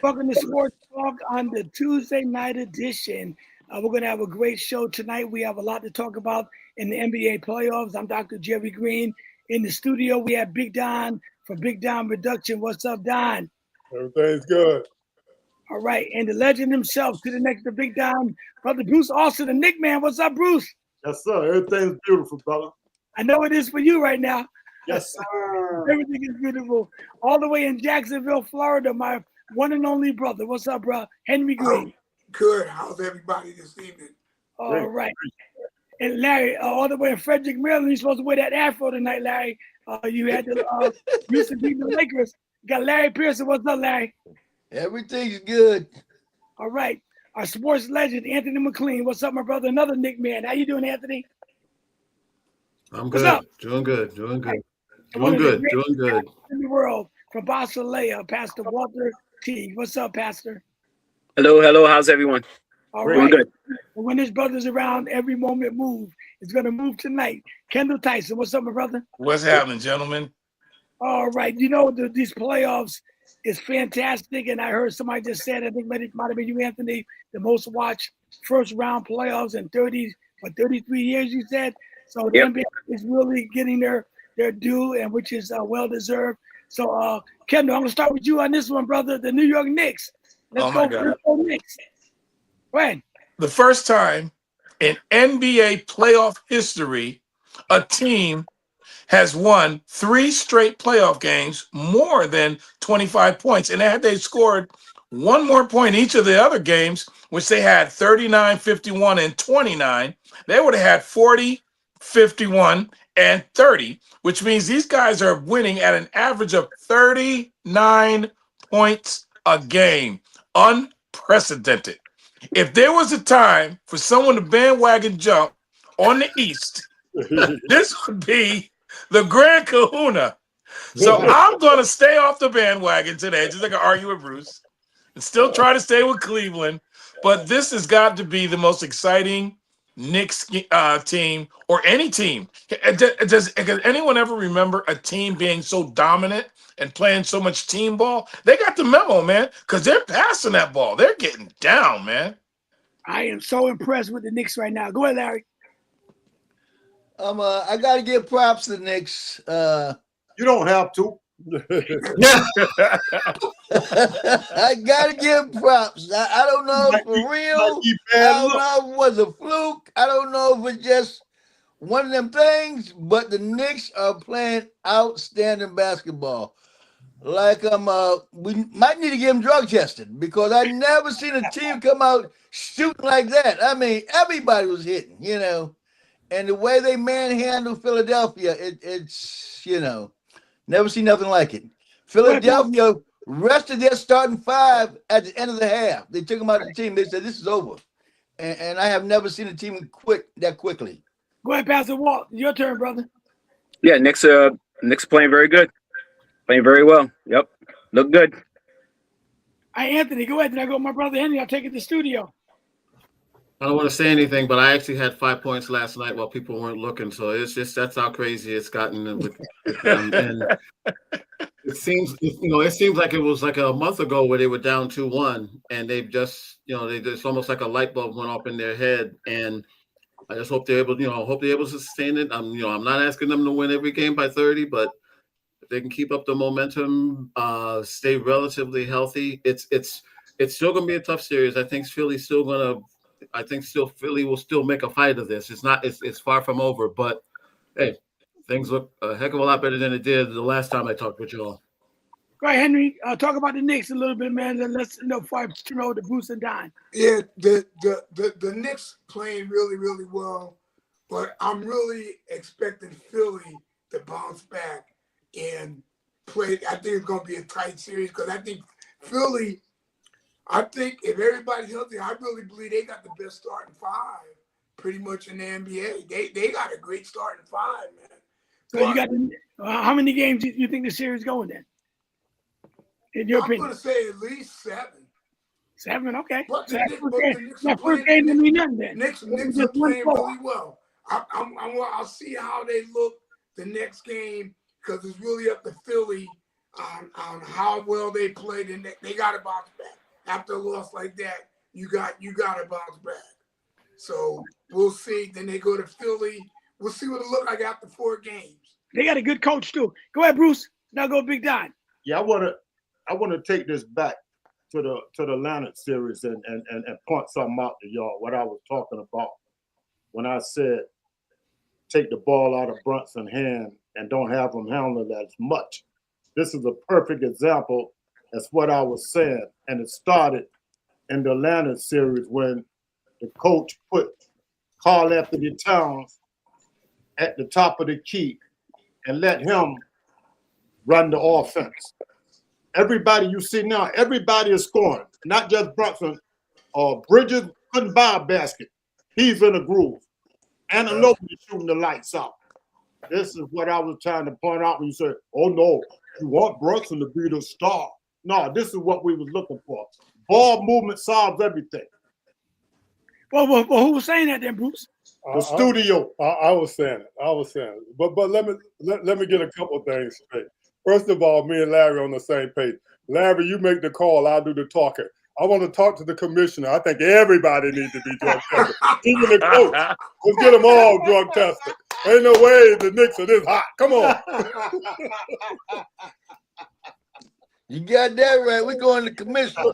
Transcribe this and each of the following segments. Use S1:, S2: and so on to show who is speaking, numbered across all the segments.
S1: Welcome to Sports Talk on the Tuesday night edition. We're going to have a great show tonight. We have a lot to talk about in the NBA playoffs. I'm Dr. Jerry Green. In the studio, we have Big Don from Big Don Production. What's up, Don?
S2: Everything's good.
S1: All right. And the legend himself to the next to Big Don, Brother Bruce Austin, the Nick Man. What's up, Bruce?
S2: Yes, sir. Everything's beautiful, brother.
S1: I know it is for you right now.
S2: Yes, sir.
S1: Everything is beautiful. All the way in Jacksonville, Florida, my one and only brother. What's up, bro? Henry Green.
S3: Good. How's everybody this evening?
S1: All right. And Larry, all the way in Frederick, Maryland, you're supposed to wear that afro tonight, Larry. You had to used to beat the Lakers. You got Larry Pearson. What's up, Larry?
S4: Everything's good.
S1: All right. Our sports legend, Anthony McLean. What's up, my brother? Another Nick Man. How you doing, Anthony?
S5: I'm good. Doing good. Doing good. Doing good.
S1: In the world, from Basileia, Pastor Walter T. What's up, Pastor?
S6: Hello. How's everyone?
S1: All
S6: Doing
S1: right.
S6: good.
S1: When his brother's around, every moment move. It's going to move tonight. Kendall Tyson, what's up, my brother?
S3: What's happening, gentlemen?
S1: All right. You know, these playoffs is fantastic. And I heard somebody just said, I think it might have been you, Anthony, the most watched first round playoffs in 33 years, you said. So the NBA is really getting their due, and which is well-deserved. So, Kendall, I'm going to start with you on this one, brother. The New York Knicks. Let's go Knicks. Go ahead.
S3: The first time in NBA playoff history, a team has won 3 straight playoff games more than 25 points. And had they scored one more point each of the other games, which they had 39, 51, and 29, they would have had 40, 51, and 30, which means these guys are winning at an average of 39 points a game. Unprecedented. If there was a time for someone to bandwagon jump on the East, this would be the Grand Kahuna. So I'm going to stay off the bandwagon today, just like I argue with Bruce, and still try to stay with Cleveland. But this has got to be the most exciting Knicks team or any team. Does anyone ever remember a team being so dominant and playing so much team ball? They got the memo, man, because they're passing that ball. They're getting down, man.
S1: I am so impressed with the Knicks right now. Go ahead, Larry.
S4: I got to give props to the Knicks.
S2: You don't have to.
S4: I got to give props. I don't know if for real. I don't know if it was a fluke. I don't know if it's just one of them things, but the Knicks are playing outstanding basketball. Like we might need to get them drug tested because I never seen a team come out shooting like that. I mean, everybody was hitting, and the way they manhandled Philadelphia, it's never seen nothing like it. Philadelphia rested their starting 5 at the end of the half. They took them out of the team. They said this is over, and I have never seen a team quit that quickly.
S1: Go ahead, Pastor Walt. Your turn, brother.
S6: Yeah, Knicks playing very good. Playing very well. Yep. Look good.
S1: Hey, Anthony, go ahead. Then I go with my brother Henry. I'll take it to the studio.
S5: I don't want to say anything, but I actually had 5 points last night while people weren't looking. So it's just that's how crazy it's gotten with them. And it seems like it was like a month ago where they were down 2-1, and they've just it's almost like a light bulb went off in their head. And I just hope they're able, to sustain it. I'm not asking them to win every game by 30, but if they can keep up the momentum, stay relatively healthy, it's still going to be a tough series. I think Philly will still make a fight of this. It's far from over, but hey, things look a heck of a lot better than it did the last time I talked with y'all.
S1: Go ahead, Henry. Talk about the Knicks a little bit, man. And let's before I turn over to Bruce and Don.
S7: Yeah, the Knicks playing really, really well, but I'm really expecting Philly to bounce back and play. I think it's going to be a tight series because I think Philly. I think if everybody's healthy, I really believe they got the best starting 5 pretty much in the NBA. They got a great starting 5, man.
S1: So you got how many games do you think the series going in? In your opinion?
S7: I'm going to say at least 7.
S1: 7, okay.
S7: But
S1: that first game didn't mean nothing then.
S7: Knicks are playing really well. I'll see how they look the next game because it's really up to Philly on how well they played, and they got to bounce back after a loss like that. You got to bounce back. So we'll see. Then they go to Philly. We'll see what it look like after 4 games.
S1: They got a good coach too. Go ahead, Bruce. Now go Big Don.
S2: Yeah, I wanna take this back to the Atlantic series and point something out to y'all. What I was talking about when I said take the ball out of Brunson's hand and don't have him handle it as much. This is a perfect example. That's what I was saying, and it started in the Atlantic series when the coach put Karl Anthony Towns at the top of the key and let him run the offense. Everybody you see now, everybody is scoring, not just Brunson. Bridges couldn't buy a basket. He's in a groove. And nobody's shooting the lights out. This is what I was trying to point out when you said, oh no, you want Brunson to be the star. No, this is what we was looking for. Ball movement solves everything.
S1: Well, who was saying that then, Bruce?
S2: The studio.
S8: I was saying it. But let me get a couple of things straight. First of all, me and Larry on the same page. Larry, you make the call. I'll do the talking. I want to talk to the commissioner. I think everybody needs to be drug tested, even the coach. Let's get them all drug tested. Ain't no way the Knicks are this hot. Come on.
S4: You got that right. We're going to commissioner.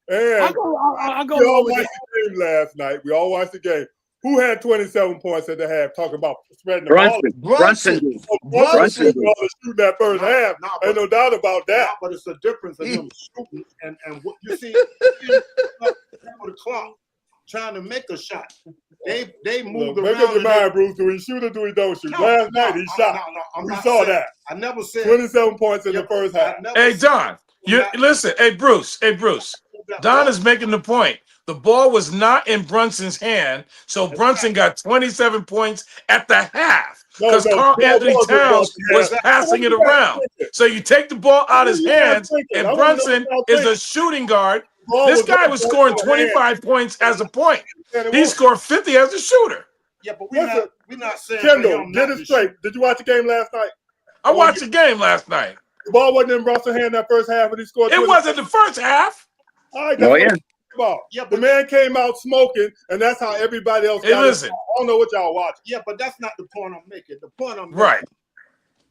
S8: And
S1: I'll go
S8: we all
S1: with
S8: watched the game last night. We all watched the game. Who had 27 points at the half? Talking about spreading the ball.
S4: Brunson.
S8: Brunson was shooting that first half. Ain't no doubt about that.
S2: But it's the difference in him shooting and what you see the clock trying to make a shot. They moved around.
S8: Make up your mind, Bruce. Do he shoot or do he don't shoot? Last night he shot. We saw that.
S2: I never said
S8: 27 points in the first half.
S3: Hey, Don, listen. Hey, Bruce. Don is making the point. The ball was not in Brunson's hand, so Brunson got 27 points at the half because Karl Anthony Towns was passing it around. So you take the ball out of his hands, and Brunson is a shooting guard. This guy was scoring 25 points as a point. He scored 50 as a shooter.
S2: Yeah, but we're not saying.
S8: Kendall, get it straight. Did you watch the game last night?
S3: I watched the game last night.
S8: The ball wasn't in Brunson's hand that first half, and he scored.
S3: It wasn't the first half.
S8: All right, that's about. Yeah, the man came out smoking, and that's how everybody else got it. I don't know what y'all watching.
S2: Yeah, but that's not the point I'm making. The point I'm making,
S3: right.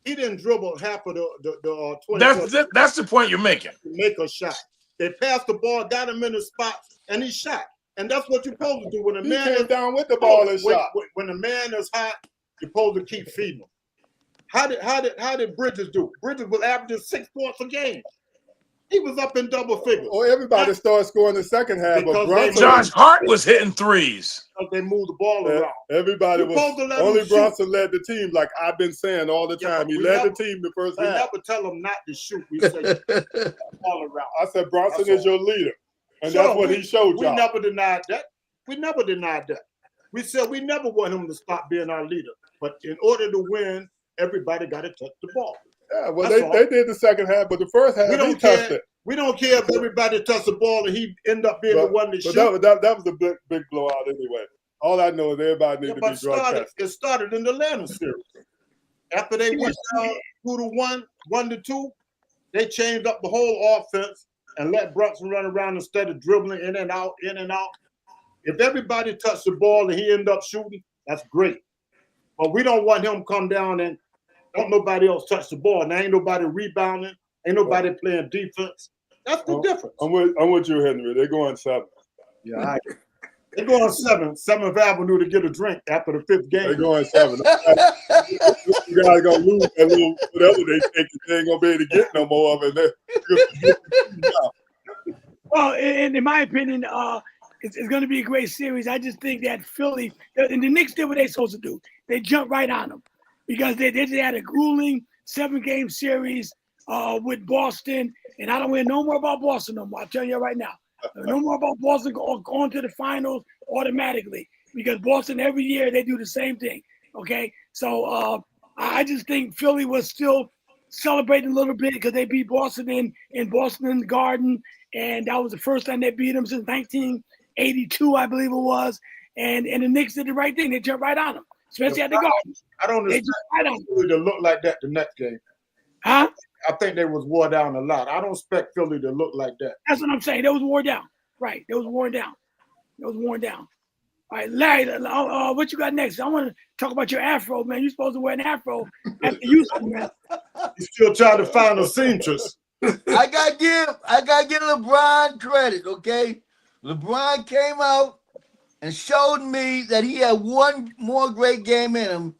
S2: He didn't dribble half of the 20.
S3: That's the point you're making.
S2: To make a shot. They passed the ball, got him in the spot, and he shot. And that's what you're supposed to do when a man
S8: came down with the ball and shot.
S2: When a man is hot, you're supposed to keep feeding him. How did Bridges do? Bridges was averaging 6 points a game. He was up in double figures.
S8: Oh, everybody started scoring the second half. But
S3: Josh Hart was hitting threes.
S2: They moved the ball around.
S8: Everybody was only Bronson led the team, like I've been saying all the time. He led the team the first half.
S2: We never tell him not to shoot. We say all around.
S8: I said Bronson is your leader, and that's what he showed y'all.
S2: We never denied that. We said we never want him to stop being our leader. But in order to win, everybody got to touch the ball.
S8: Yeah, well, they did the second half, but the first half he touched it.
S2: We don't care if everybody touched the ball and he ended up being the one to shoot.
S8: That was a big blowout anyway. All I know is everybody needs to be drug tested.
S2: It started in the Atlanta series. After they went down 2-1, 1-2, they changed up the whole offense and let Brunson run around instead of dribbling in and out. If everybody touched the ball and he ended up shooting, that's great. But we don't want him to come down and don't nobody else touch the ball. Now ain't nobody rebounding. Ain't nobody playing defense. That's the difference.
S8: I'm with you, Henry. They're going 7.
S2: Yeah, they're going 7. 7th Avenue to get a drink after the 5th game.
S8: They're going 7. You guys gonna lose that little whatever they think they ain't gonna be able to get no more of it.
S1: Well, in my opinion, it's going to be a great series. I just think that Philly and the Knicks did what they're supposed to do. They jumped right on them because they just had a grueling 7-game series with Boston, and I don't hear no more about Boston no more. I'll tell you right now. No more about Boston going to the finals automatically because Boston every year they do the same thing. Okay, so I just think Philly was still celebrating a little bit because they beat Boston in Boston Garden, and that was the first time they beat them since 1982, I believe it was. And the Knicks did the right thing; they jumped right on them, especially at the Garden.
S2: I don't understand. It looked like that the next game.
S1: Huh?
S2: I think they was wore down a lot. I don't expect Philly to look like that.
S1: That's what I'm saying. They was worn down. Right. They was worn down. They was worn down. All right, Larry, what you got next? I want to talk about your afro, man. You're supposed to wear an afro at the Houston, man.
S2: He's still trying to find a seamstress.
S4: I gotta give LeBron credit, okay? LeBron came out and showed me that he had one more great game in him,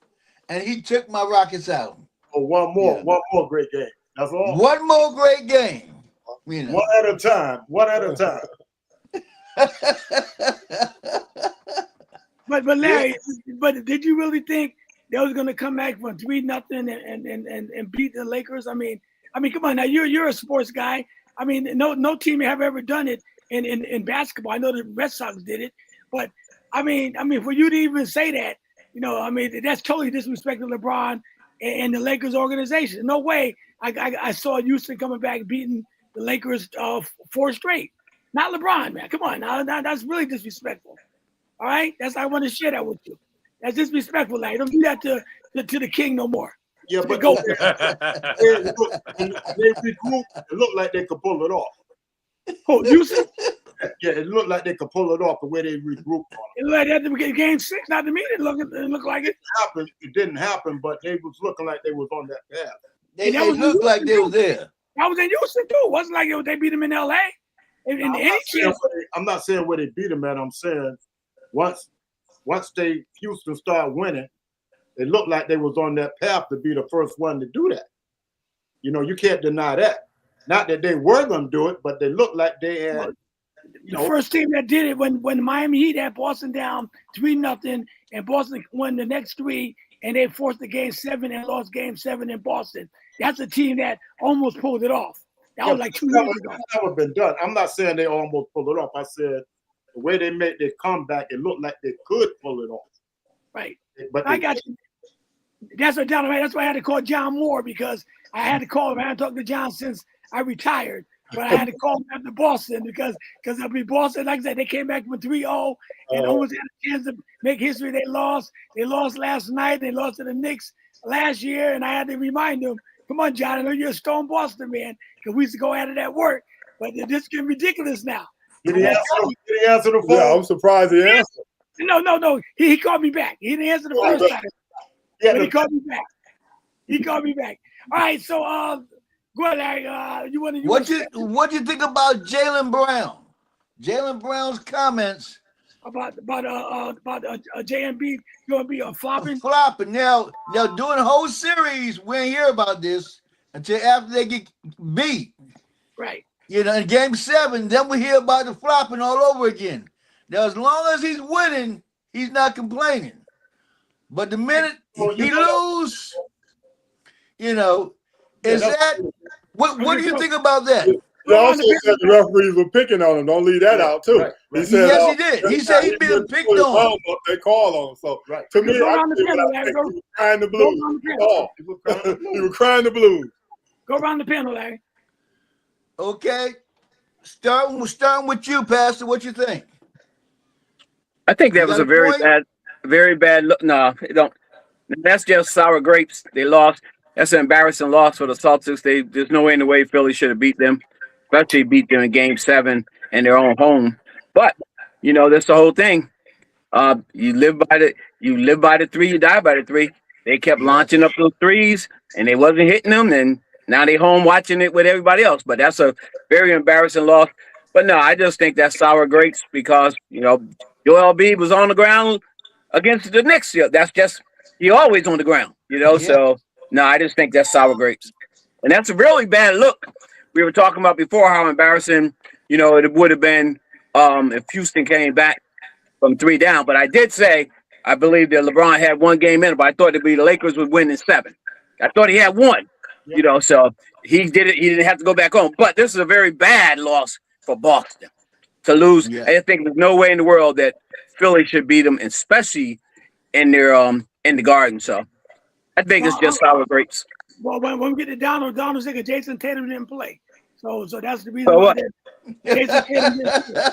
S4: and he took my Rockets out.
S2: Oh, one more great game. That's all.
S4: One more great game. You know.
S2: One at a time. One at a time.
S1: But Larry, but did you really think they was gonna come back from 3-0 and beat the Lakers? I mean, come on now, you're a sports guy. I mean, no team have ever done it in basketball. I know the Red Sox did it, but I mean, for you to even say that, that's totally disrespecting LeBron and the Lakers organization. No way. I saw Houston coming back beating the Lakers 4 straight. Not LeBron, man. Come on, now that's really disrespectful. All right, I want to share that with you. That's disrespectful, Larry. Don't do that to the king no more.
S2: Yeah, but
S1: go.
S2: They regrouped. It looked like they could pull it off.
S1: Oh, Houston?
S2: Yeah, it looked like they could pull it off the way they regrouped on it.
S1: It looked like that game 6. Not to me, it looked like it.
S2: It didn't happen, but they was looking like they was on that path.
S4: They looked like they were there.
S1: That was in Houston too. It wasn't like they beat them in LA.
S2: I'm not saying where they beat them at. I'm saying once Houston started winning, it looked like they was on that path to be the first one to do that. You can't deny that. Not that they were going to do it, but they looked like they had.
S1: The first team that did it when Miami Heat had Boston down 3-0, and Boston won the next 3, and they forced the game 7 and lost game 7 in Boston. That's a team that almost pulled it off. That was like 2 years ago.
S2: That would have been done. I'm not saying they almost pulled it off. I said the way they made their comeback, it looked like they could pull it off.
S1: Right.
S2: But
S1: I got you. That's what John. That's why I had to call John Moore, because I had to call him. I hadn't talked to John since I retired, but I had to call him after Boston because Boston, like I said, they came back from 3-0 and almost had a chance to make history. They lost. They lost last night. They lost to the Knicks last year, and I had to remind them, come on, John, I know you're a stone Boston man, because we used to go at it at work, but this is getting ridiculous now.
S2: Did he answer the phone?
S8: Yeah, I'm surprised he answered.
S1: No. He called me back. He didn't answer the first time. But he called me back. He called me back. All right, so go ahead, Larry.
S4: What you think about Jaylen Brown? Jaylen Brown's comments
S1: about JMB going to be flopping.
S4: Flopping. Now during the whole series, we ain't hear about this until after they get beat.
S1: Right.
S4: In game 7, then we hear about the flopping all over again. Now, as long as he's winning, he's not complaining. But the minute he lose, is that what do you think about that?
S8: He also said the referees were picking on him. Don't leave that out too.
S2: Right.
S8: He said,
S4: yes, he did. He said he's being picked on.
S8: They call on him. So to me, I think he was crying the blues. He was crying the blues.
S1: Go around the panel, Larry.
S4: Okay. Starting with you, Pastor. What you think?
S6: I think that was a very bad look. No, don't. That's just sour grapes. They lost. That's an embarrassing loss for the Celtics. There's no way in the way Philly should have beat them, especially beat them in game 7 in their own home. But that's the whole thing. You live by the 3, you die by the 3. They kept launching up those 3s, and they wasn't hitting them, and now they home watching it with everybody else. But that's a very embarrassing loss. But no, I just think that's sour grapes because Joel Embiid was on the ground against the Knicks. That's just he always on the ground.
S4: Yeah.
S6: So no, I just think that's sour grapes, and that's a really bad look. We were talking about before how embarrassing it would have been if Houston came back from 3 down. But I did say I believe that LeBron had 1 game in, but I thought the Lakers would win in 7. I thought he had 1. So he did it. He didn't have to go back home. But this is a very bad loss for Boston to lose. Yeah. I think there's no way in the world that Philly should beat them, especially in their in the Garden. So I think it's just sour grapes.
S1: Well, when we get to Donald's thinking Jason Tatum didn't play. So that's the reason why Jason Tatum didn't play.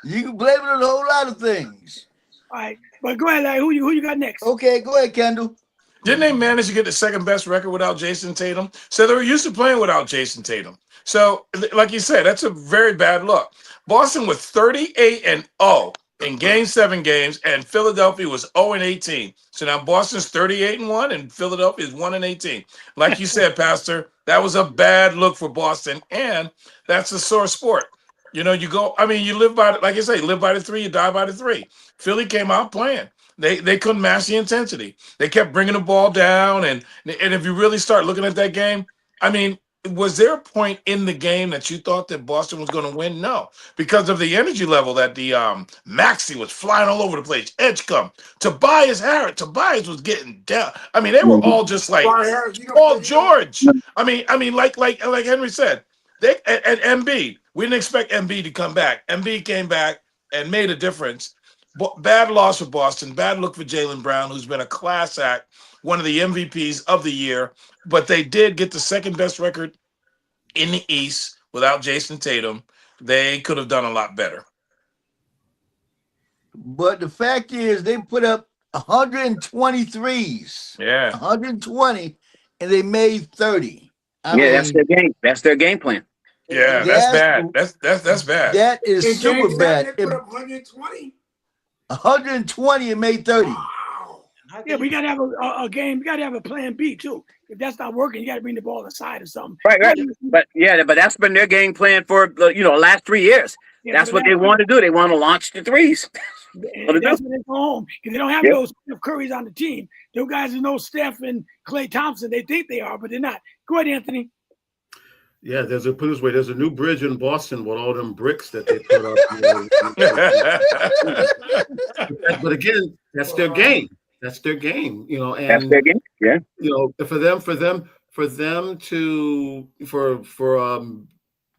S4: You can blame it on a whole lot of things.
S1: All right. But go ahead, Larry. Who you got next?
S4: Okay, go ahead, Kendall.
S3: Didn't they manage to get the second best record without Jason Tatum? So they were used to playing without Jason Tatum. So, like you said, that's a very bad look. Boston was 38-0 in Game 7 games, and Philadelphia was 0-18. So now Boston's 38-1, and Philadelphia is 1-18. Like you said, Pastor, that was a bad look for Boston, and that's a sore sport. You know, you go. I mean, you live by, like you say, live by the 3, you die by the 3. Philly came out playing. They couldn't match the intensity. They kept bringing the ball down, and if you really start looking at that game, I mean, was there a point in the game that you thought that Boston was going to win? No, because of the energy level that the Maxey was flying all over the place. Edge come. Tobias was getting down. I mean, they were all just like Paul George. I mean, like Henry said, they and Embiid. We didn't expect Embiid to come back. Embiid came back and made a difference. Bad loss for Boston. Bad look for Jaylen Brown, who's been a class act, one of the MVPs of the year. But they did get the second best record in the East without Jason Tatum. They could have done a lot better.
S4: But the fact is, they put up 123s.
S3: Yeah.
S4: 120, and they made 30. I
S6: Yeah,
S4: mean,
S6: that's their game. That's their game plan.
S3: Yeah, that's bad. That's bad.
S4: That is
S7: In
S4: super
S7: Game 7,
S4: bad.
S7: they put up 120.
S4: 120 and made 30.
S7: Wow.
S1: Yeah, we got to have a game. We got to have a plan B, too. If that's not working, you got to bring the ball aside or something.
S6: Right. But that's been their game plan for the last 3 years.
S1: Yeah,
S6: that's what they want to do. They want to launch the threes.
S1: And that's when they go home. Because they don't have those Steph Currys on the team. Those guys who know Steph and Klay Thompson, they think they are, but they're not. Go ahead, Anthony.
S5: Yeah, there's a new bridge in Boston with all them bricks that they put up. But again, that's their game. That's their game, and
S6: that's their game. Yeah.
S5: For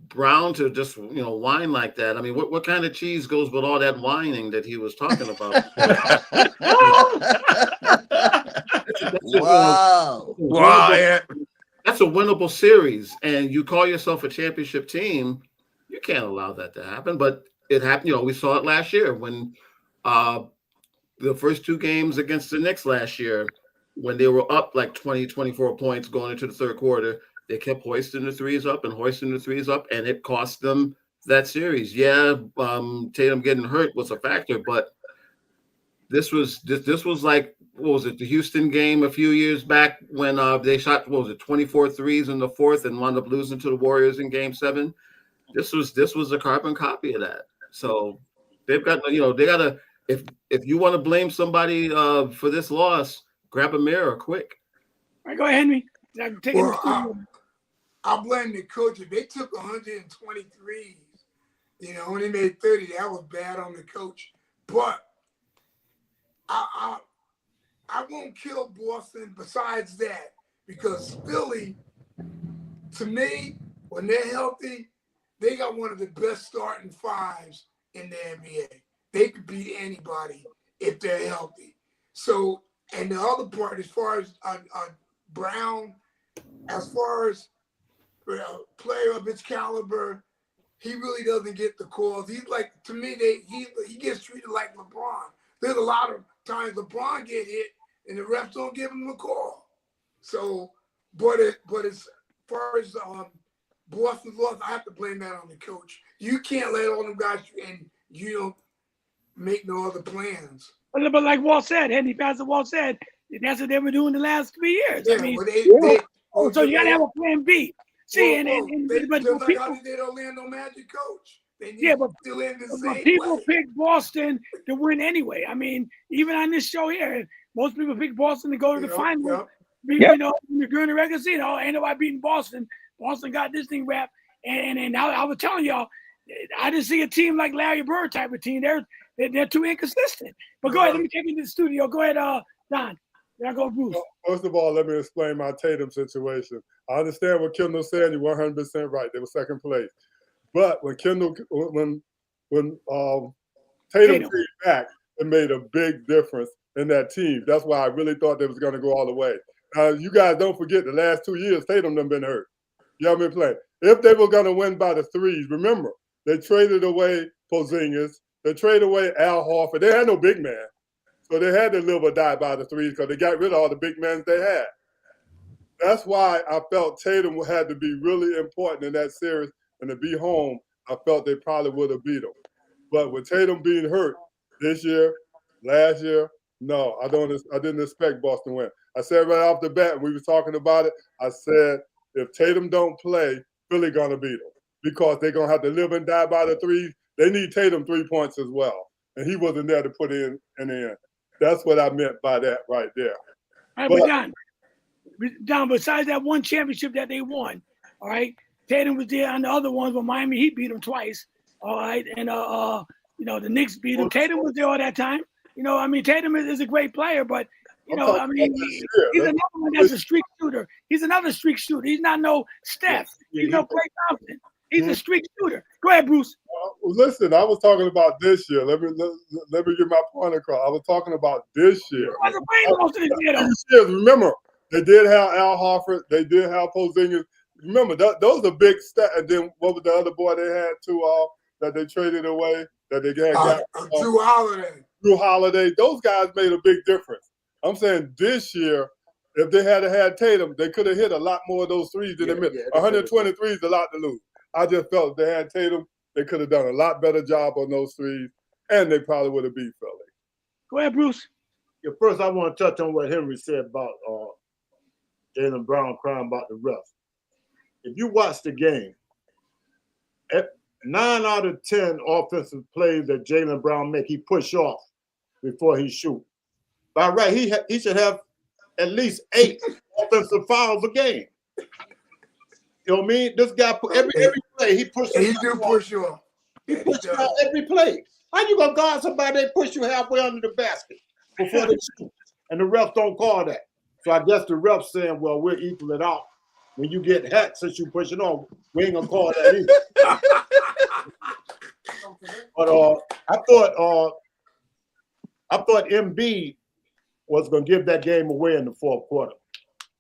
S5: Brown to just whine like that. I mean, what kind of cheese goes with all that whining that he was talking about?
S4: Wow.
S5: That's a winnable series, and you call yourself a championship team. You can't allow that to happen, but it happened. We saw it last year when the first 2 games against the Knicks last year, when they were up like 20, 24 points going into the third quarter, they kept hoisting the threes up, and it cost them that series. Yeah, Tatum getting hurt was a factor, but this was like, what was it, the Houston game a few years back when they shot 24 threes in the fourth and wound up losing to the Warriors in Game 7. This was a carbon copy of that. So they've got they gotta, if you want to blame somebody for this loss, grab a mirror quick.
S1: All right, go ahead, Henry.
S7: I blame the coach. If they took 123s, and they made 30, that was bad on the coach. But I won't kill Boston besides that, because Philly, to me, when they're healthy, they got one of the best starting fives in the NBA. They could beat anybody if they're healthy. So, and the other part, as far as Brown, as far as a player of his caliber, he really doesn't get the calls. He's like, to me, he gets treated like LeBron. There's a lot of times LeBron get hit and the refs don't give him a call. So, but as far as Boston's loss, I have to blame that on the coach. You can't let all them guys, and you don't make no other plans.
S1: But like Walt said, Pastor Walt said, that's what they were doing the last 3 years.
S7: Yeah,
S1: I mean,
S7: so
S1: you got to have a plan B. See, but
S7: just like
S1: people,
S7: how they did Orlando Magic coach.
S1: But people pick Boston to win anyway. I mean, even on this show here, most people pick Boston to go to the final. During the regular season, ain't nobody beating Boston. Boston got this thing wrapped. And I was telling y'all, I didn't see a team like Larry Bird type of team. They're too inconsistent. But go ahead, let me take you to the studio. Go ahead, Don. Then I go Bruce.
S8: First of all, let me explain my Tatum situation. I understand what Kendall said. You're 100% right. They were second place. But when Tatum came back, it made a big difference in that team. That's why I really thought they was going to go all the way. You guys don't forget the last 2 years, Tatum done been hurt. You know what I mean? Playing. If they were going to win by the threes, remember, they traded away Porzingis. They traded away Al Horford. They had no big man. So they had to live or die by the threes because they got rid of all the big men they had. That's why I felt Tatum had to be really important in that series. And to be home, I felt they probably would have beat them. But with Tatum being hurt this year, last year, no, I didn't expect Boston to win. I said right off the bat, when we were talking about it, I said, if Tatum don't play, Philly going to beat them because they're going to have to live and die by the threes. They need Tatum 3 points as well. And he wasn't there to put in the end. That's what I meant by that right there.
S1: All right, but Don, besides that one championship that they won, all right, Tatum was there on the other ones when Miami Heat beat them twice, all right, and the Knicks beat him. Tatum was there all that time. I mean, Tatum is a great player, but I mean, he's another one that's a streak shooter. He's another streak shooter. He's not no Steph. He's no Klay Thompson. He's a streak shooter. Go ahead, Bruce.
S8: Listen, I was talking about this year. Let me get my point across. I was talking about this year. Remember, they did have Al Horford. They did have Porzingis. Remember, those are big stats. And then what was the other boy they had too that they traded away that they got?
S7: Drew Holiday.
S8: Drew Holiday. Those guys made a big difference. I'm saying this year, if they had Tatum, they could have hit a lot more of those threes than they missed. 123 is a lot to lose. I just felt if they had Tatum, they could have done a lot better job on those threes, and they probably would have beat Philly.
S1: Go ahead, Bruce.
S2: Yeah, first, I want to touch on what Henry said about Jaylen Brown crying about the refs. If you watch the game, 9 out of 10 offensive plays that Jaylen Brown make, he push off before he shoot. By right, he should have at least 8 offensive fouls a game. You know what I mean? This guy, every play, he pushes.
S7: He do push you off.
S2: He pushes you out every play. How you gonna guard somebody that push you halfway under the basket before they shoot? And the refs don't call that. So I guess the refs saying, well, we'll equal it out. When you get hacked since you pushing on, we ain't gonna call that either. But I thought Embiid was gonna give that game away in the fourth quarter.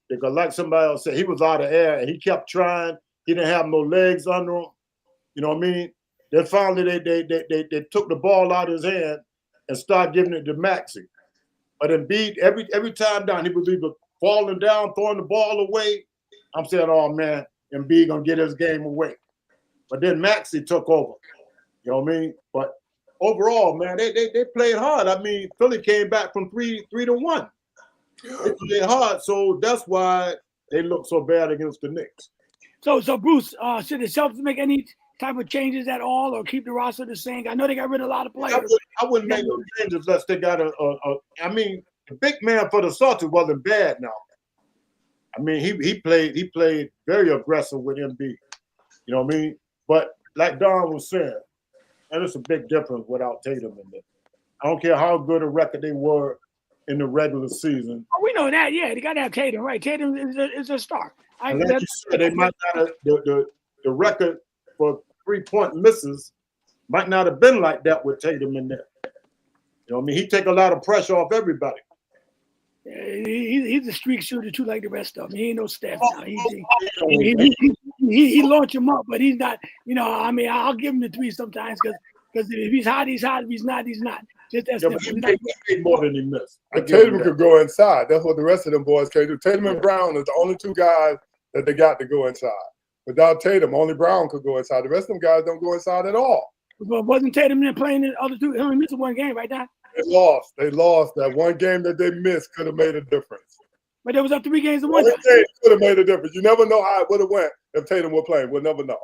S2: Because like somebody else said, he was out of air and he kept trying. He didn't have no legs under him. You know what I mean? Then finally they took the ball out of his hand and started giving it to Maxey. But Embiid, every time down, he was either falling down, throwing the ball away. I'm saying, oh man, Embiid gonna get his game away. But then Maxey took over. You know what I mean? But overall, man, they played hard. I mean, Philly came back from 3-1. They played hard, so that's why they look so bad against the Knicks.
S1: So Bruce, should the Celtics make any type of changes at all, or keep the roster the same? I know they got rid of a lot of players.
S2: I wouldn't make no changes unless they got I mean, the big man for the Celtics wasn't bad now. I mean, he played very aggressive with Embiid. You know what I mean? But like Don was saying, and it's a big difference without Tatum in there. I don't care how good a record they were in the regular season.
S1: Oh, we know that. Yeah, they got to have Tatum, right? Tatum is a star.
S2: Like you said, they might not have, the record for 3-point misses might not have been like that with Tatum in there. You know what I mean? He take a lot of pressure off everybody.
S1: He's a streak shooter too, like the rest of them. He ain't no Steph. He launch him up, but he's not. I mean, I'll give him the 3 sometimes because if he's hot, he's hot. If he's not, he's not. Just that's
S2: he made more than he missed.
S8: Tatum could go inside. That's what the rest of them boys can do. Tatum and Brown are the only 2 guys that they got to go inside. Without Tatum, only Brown could go inside. The rest of them guys don't go inside at all.
S1: But wasn't Tatum there playing the other 2? He only missed 1 game, right now.
S8: They lost. That 1 game that they missed could have made a difference.
S1: But there was up 3 games to 1.
S8: Could have made a difference. You never know how it would have went if Tatum were playing. We'll never know.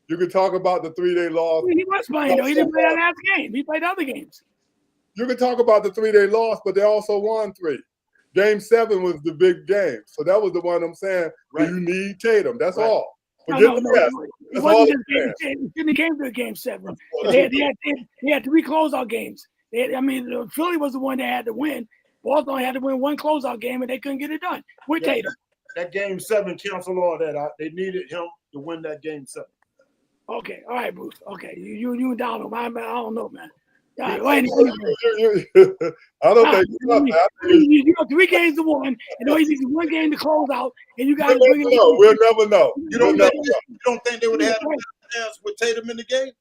S8: You could talk about the 3 they lost.
S1: He was playing though. He didn't play that last game. He played other games.
S8: You can talk about the 3 they lost, but they also won 3. Game 7 was the big game. So that was the one I'm saying, right. You need Tatum. That's all.
S1: No. It wasn't just game. It came to game 7. They had 3 closeout games. Philly was the one that had to win. Boston had to win 1 closeout game, and they couldn't get it done with Tatum.
S2: That game 7 canceled all that out. They needed him to win that game 7.
S1: Okay, all right, Bruce. Okay, you and Donald. I don't know, man.
S8: I don't think
S1: you got 3 games to 1, and all you need is 1 game to close out, and you got to bring it.
S8: We'll never know.
S2: You don't think they would have had a chance with Tatum in the game?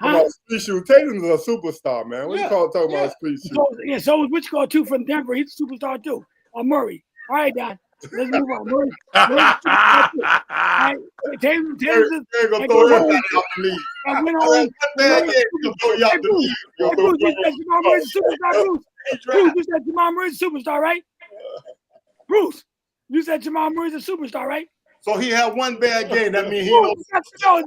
S8: About street shoes. Tatum's a superstar, man. What you call talking about street shoes?
S1: So is Rich Call too from Denver. He's a superstar too. Murray. All right, Don. Let's move on. Murray's superstar too. All right. Tatum's
S2: gonna throw everybody out the league.
S1: Bruce, you said Jamal Murray's a superstar, right? Bruce, you said Jamal Murray's a superstar, right?
S2: So he had one bad game. That means he
S1: knows.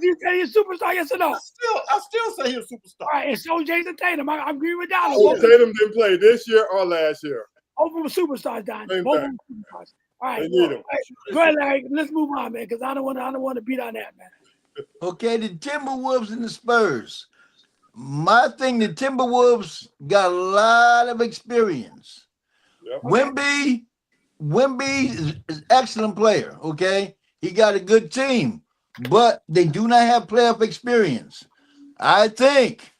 S1: You said he's a superstar, yes or no?
S2: I still say he's a superstar.
S1: All right, and so Jason Tatum. I agree with Don.
S8: Tatum didn't play this year or last year.
S1: Both of them superstars, Don. Both of them superstars. All right, go ahead, Larry. Let's move on, man, because I don't want to beat on that, man.
S4: Okay, the Timberwolves and the Spurs. My thing, the Timberwolves got a lot of experience. Yep. Wemby is an excellent player, okay? He got a good team, but they do not have playoff experience. I think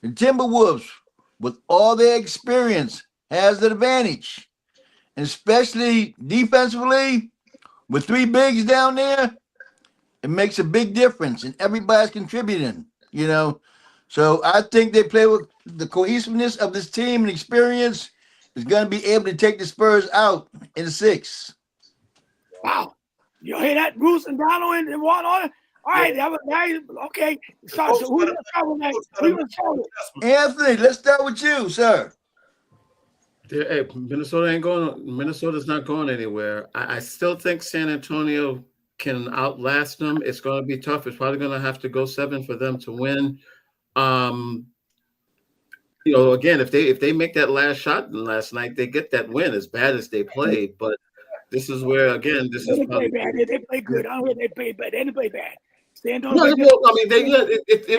S4: the Timberwolves, with all their experience, has the advantage, and especially defensively, with three bigs down there, it makes a big difference, and everybody's contributing, you know. So I think they play with the cohesiveness of this team and experience is going to be able to take the Spurs out in the 6.
S1: Wow. You hear that, Bruce and Donald and one on it? All right, okay. So who's going to start with?
S4: Anthony, let's start with you, sir.
S5: Hey, Minnesota's not going anywhere. I still think San Antonio can outlast them. It's going to be tough. It's probably going to have to go 7 for them to win. Again, if they make that last shot last night, they get that win as bad as they played. But this is where, again, this is probably
S1: bad. They play good. I don't know if they played bad. They didn't play bad.
S5: It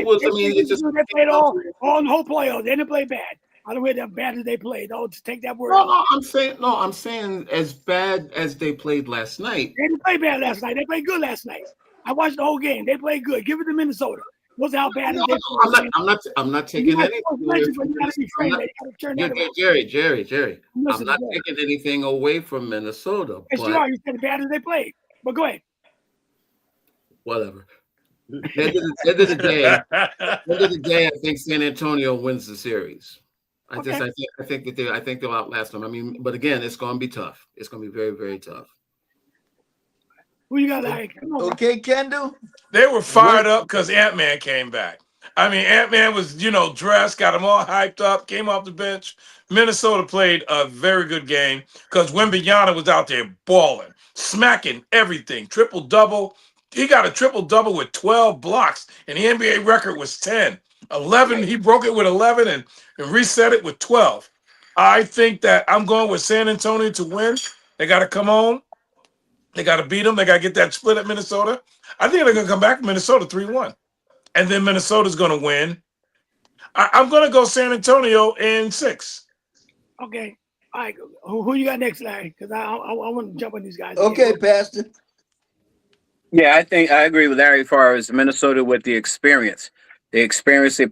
S5: was. I mean, it's just
S1: they played all the whole playoffs. They didn't play bad. I don't know how bad as they played. Don't take that word.
S5: I'm saying as bad as they played last night.
S1: They didn't play bad last night. They played good last night. I watched the whole game. They played good. Give it to Minnesota. What's how bad is they played?
S5: I'm not taking anything. Jerry. I'm not taking anything away from Minnesota.
S1: Yes, you are. You said as bad as they played. But go ahead.
S5: Whatever. End of the day, I think San Antonio wins the series. I think they'll outlast them. I mean, but again, it's going to be tough. It's going to be very, very tough.
S1: Who you got, Larry?
S4: Okay, Kendall.
S3: They were fired up because Ant-Man came back. I mean, Ant-Man was, dressed, got them all hyped up, came off the bench. Minnesota played a very good game because Wembanyama was out there balling, smacking everything, triple-double. He got a triple-double with 12 blocks, and the NBA record was 10. 11, he broke it with 11 and reset it with 12. I think that I'm going with San Antonio to win. They got to come home. They got to beat them. They got to get that split at Minnesota. I think they're going to come back to Minnesota 3-1. And then Minnesota's going to win. I'm going to go San Antonio in 6.
S1: Okay. All right. Who you got next, Larry? Because I want to jump on these guys.
S4: Okay, Pastor.
S6: Yeah, I think I agree with Larry as far as Minnesota with the experience. They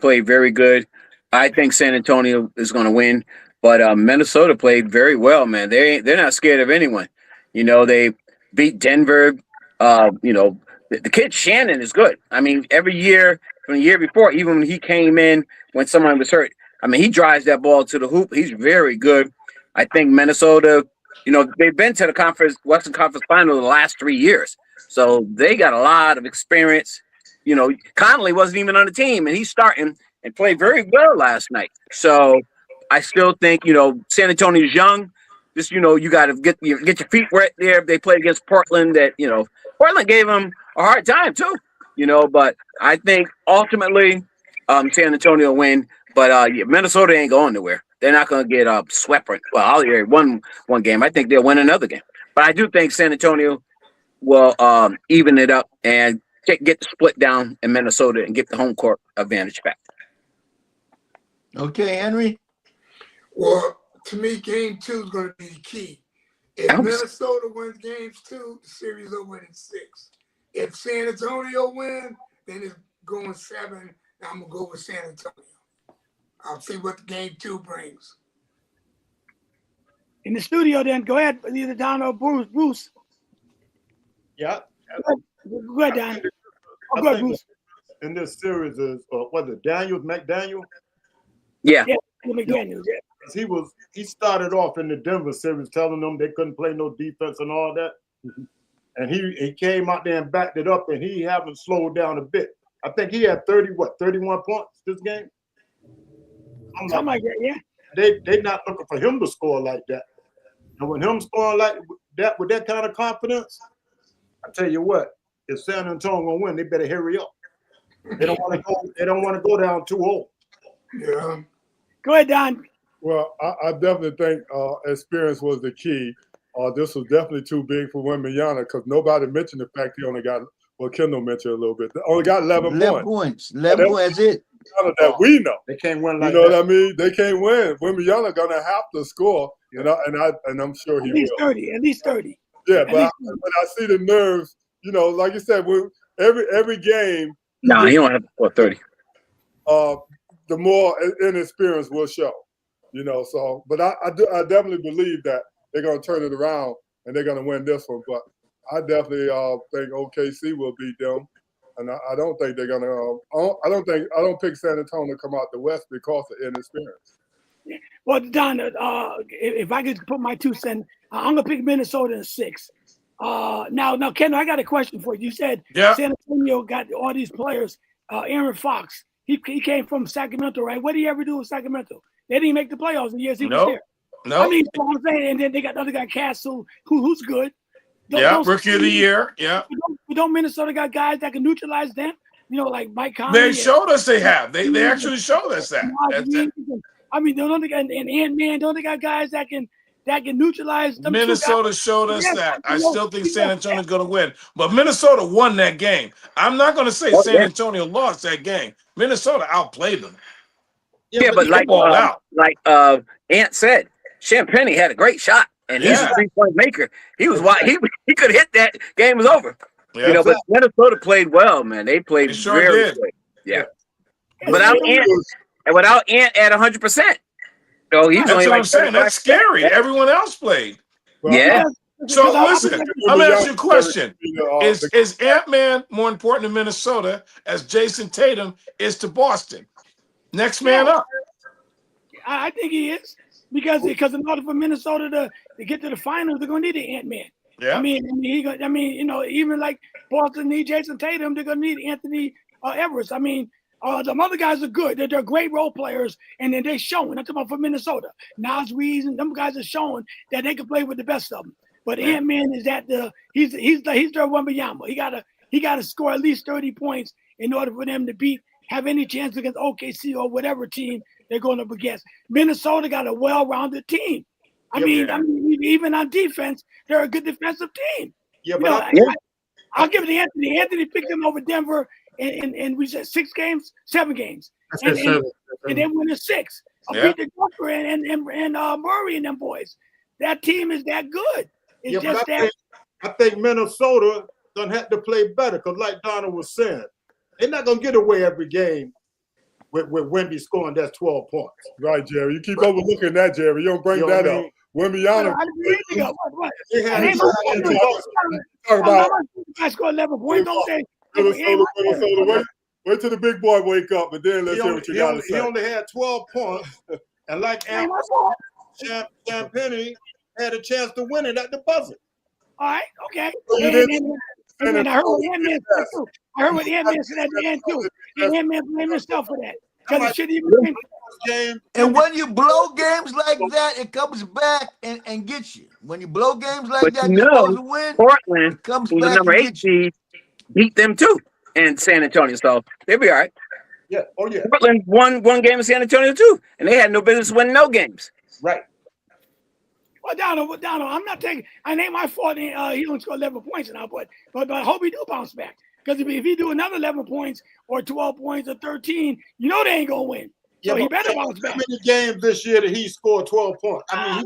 S6: played very good. I think San Antonio is going to win. But Minnesota played very well, man. They're not scared of anyone. They beat Denver. The kid Shannon is good. I mean, every year from the year before, even when he came in when someone was hurt, I mean, he drives that ball to the hoop. He's very good. I think Minnesota, they've been to the Western Conference Final the last 3 years. So they got a lot of experience. Conley wasn't even on the team, and he's starting and played very well last night. So I still think, San Antonio's young. Just, you got to get your feet wet there. They played against Portland Portland gave them a hard time too, but I think ultimately San Antonio win. But Minnesota ain't going nowhere. They're not going to get swept. Well, I'll hear one game. I think they'll win another game. But I do think San Antonio will even it up and get the split down in Minnesota and get the home court advantage back.
S4: Okay, Henry.
S7: Well, to me, game 2 is going to be the key. If Minnesota wins games 2, the series will win in 6. If San Antonio wins, then it's going 7. I'm going to go with San Antonio. I'll see what the game 2 brings.
S1: In the studio, then, go ahead, either Don or Bruce.
S2: Yeah.
S1: Go ahead, Don. Go ahead, Bruce.
S2: in this series is was it McDaniel?
S6: Yeah.
S1: Yeah, McDaniels. Yeah.
S2: He started off in the Denver series telling them they couldn't play no defense and all that. And he came out there and backed it up, and he haven't slowed down a bit. I think he had 31 points this game?
S1: Something like that, yeah.
S2: They not looking for him to score like that. And when him scoring like that with that kind of confidence, I tell you what, if San Antonio gonna win, they better hurry up. They don't want to go down 2-0.
S7: Yeah.
S1: Go ahead, Don.
S8: Well, I definitely think experience was the key. This was definitely too big for Wembanyama because nobody mentioned the fact he only got, well, Kendall mentioned a little bit. They only got 11 points.
S4: 11 points, that's it.
S8: That we know.
S2: They can't win like
S8: you know
S2: that.
S8: what I mean? They can't win. Wembanyama gonna have to score, and I'm sure he will.
S1: At least 30.
S8: Yeah, but I see the nerves. You know, like you said, every game.
S6: No, he don't have to score 30.
S8: The more inexperience will show. You know, so but I definitely believe that they're gonna turn it around and they're gonna win this one. But I definitely think OKC will beat them, and I don't think they're gonna. I don't pick San Antonio to come out the West because of inexperience.
S1: Yeah. Well, Don, if I could put my 2 cents, I'm gonna pick Minnesota in 6. Now, Ken, I got a question for you. You said San Antonio got all these players. Aaron Fox, he came from Sacramento, right? What did he ever do with Sacramento? They didn't make the playoffs in years he was there.
S3: No.
S1: I mean, you know what I'm saying? And then they got the other guy, Castle, who's good.
S3: Rookie of the year. Yeah.
S1: Don't Minnesota got guys that can neutralize them? You know, like Mike Conley.
S3: They showed us they have. They actually showed us that.
S1: I mean, don't they got and Ant-Man? Don't they got guys that can neutralize them?
S3: Minnesota showed us that. I still think San Antonio's going to win, but Minnesota won that game. I'm not going to say San Antonio lost that game. Minnesota outplayed them.
S6: Yeah, but like Ant said, Champagny had a great shot, and he's a 3-point maker. He was he could hit that. Game was over. Yeah, you know, but Minnesota played well, man. They played very good. Yeah. Without Ant at 100%. So he's
S3: that's
S6: only
S3: what
S6: like
S3: I'm saying. That's scary. Everyone else played.
S6: Yeah.
S3: So listen, I'm gonna ask you a question. Is Ant-Man more important to Minnesota as Jason Tatum is to Boston? Next man up.
S1: I think he is because in order for Minnesota to get to the finals, they're gonna need an Ant-Man.
S3: Yeah.
S1: I mean, you know, even like Boston need Jason Tatum, they're gonna need Anthony Edwards. I mean, the other guys are good. They're great role players, and then they're showing. I'm talking about for Minnesota. Nas Reed and them guys are showing that they can play with the best of them. But Ant-Man is he's their Wembanyama. He gotta score at least 30 points in order for them to have any chance against OKC or whatever team they're going up against. Minnesota got a well-rounded team. I mean, even on defense, they're a good defensive team. Yeah, I'll give it to Anthony. Anthony picked them over Denver, and we said 7 games, and they won 6. Beat the Denver and Murray and them boys. That team is that good. It's just that.
S2: I think Minnesota gonna have to play better because, like Donna was saying, they're not gonna get away every game with Wemby scoring that 12 points.
S8: Right, Jerry. You keep overlooking that, Jerry. You don't bring that up. Wembanyama.
S1: Talk about. I scored 11 points. Don't say.
S8: Minnesota. Wait till the big boy wake up, but then let's hear what you got to say.
S2: He only had 12 points, and like Champagny had a chance to win it at the buzzer.
S1: All right, okay. And I heard what Ant-Man said too. I heard what Ant-Man said at the end too. And Ant-Man blamed himself for that. Because it shouldn't even been.
S4: And when you blow games like that, it comes back and gets you. When you blow games like that, you're supposed to win.
S6: Portland,
S4: it comes
S6: who's
S4: back
S6: the number 8 seed, beat them too in San Antonio. So they'll be all right.
S2: Yeah. Oh yeah.
S6: Portland won one game in San Antonio too, and they had no business winning no games.
S2: Right.
S1: Well, Donald, I'm not taking. It ain't my fault. He only scored 11 points now, but I hope he do bounce back. Because if he do another 11 points or 12 points or 13, you know they ain't gonna win. So he better bounce back.
S2: How many games this year that he scored 12 points? I mean,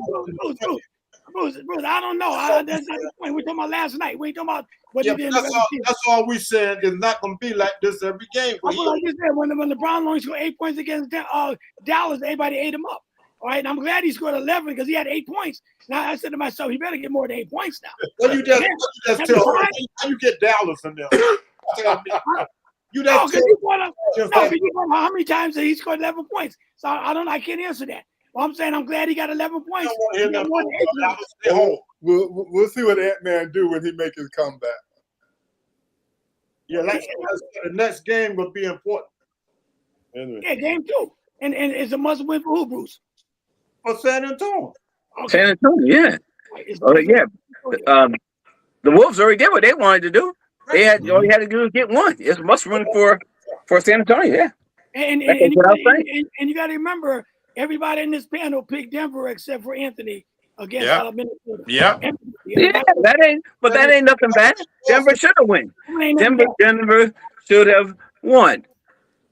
S1: Bruce, I don't know. That's not the point. We're talking about last night. We ain't talking about what he did.
S2: That's all we said. It's not gonna be like this every game.
S1: Like you said, when LeBron only scored 8 points against Dallas, everybody ate him up. All right, and I'm glad he scored 11 because he had 8 points. Now I said to myself, he better get more than 8 points now.
S2: Well, you just tell me how you get Dallas in there. You
S1: No,
S2: that
S1: because you brought up.
S2: just
S1: No,
S2: like
S1: because you brought up how many times that he scored 11 points. So I can't answer that. Well, I'm saying I'm glad he got 11 points.
S2: I don't want to hear
S1: He got
S2: nothing
S1: more
S2: about
S1: than
S2: that. I was stay home.
S8: We'll see what Ant-Man do when he make his comeback.
S2: Yeah, like the next game will be important.
S8: Anyway.
S1: Yeah, game 2. And it's a must win for who, Bruce?
S2: For San Antonio.
S1: Okay.
S6: San Antonio, yeah.
S1: It's
S6: Oh,
S1: must
S6: yeah.
S1: win for Antonio.
S6: The Wolves already did what they wanted to do. They had all you had to do is get one. It's a must win for San Antonio, yeah.
S1: And you got to remember, everybody in this panel picked Denver except for Anthony against Minnesota.
S3: Yeah.
S6: Yeah, that ain't nothing bad. Denver should have won. Denver should have won.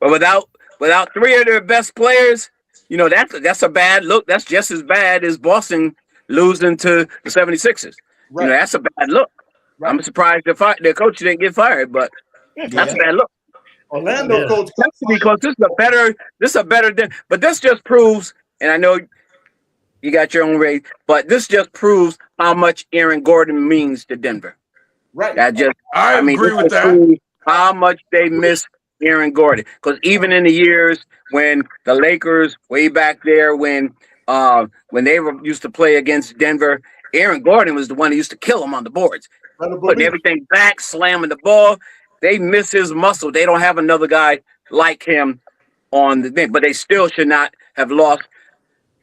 S6: But without 3 of their best players, you know, that's a bad look. That's just as bad as Boston losing to the 76ers. Right. You know, that's a bad look. Right. I'm surprised their coach didn't get fired, but that's a bad look.
S2: Orlando coach,
S6: because this is a better but this just proves, and I know you got your own rate, but this just proves how much Aaron Gordon means to Denver.
S2: Right.
S6: I
S3: agree with that.
S6: How much they miss Aaron Gordon, because even in the years when the Lakers, way back there, when they used to play against Denver, Aaron Gordon was the one who used to kill them on the boards, putting everything back, slamming the ball. They miss his muscle. They don't have another guy like him on the thing, but they still should not have lost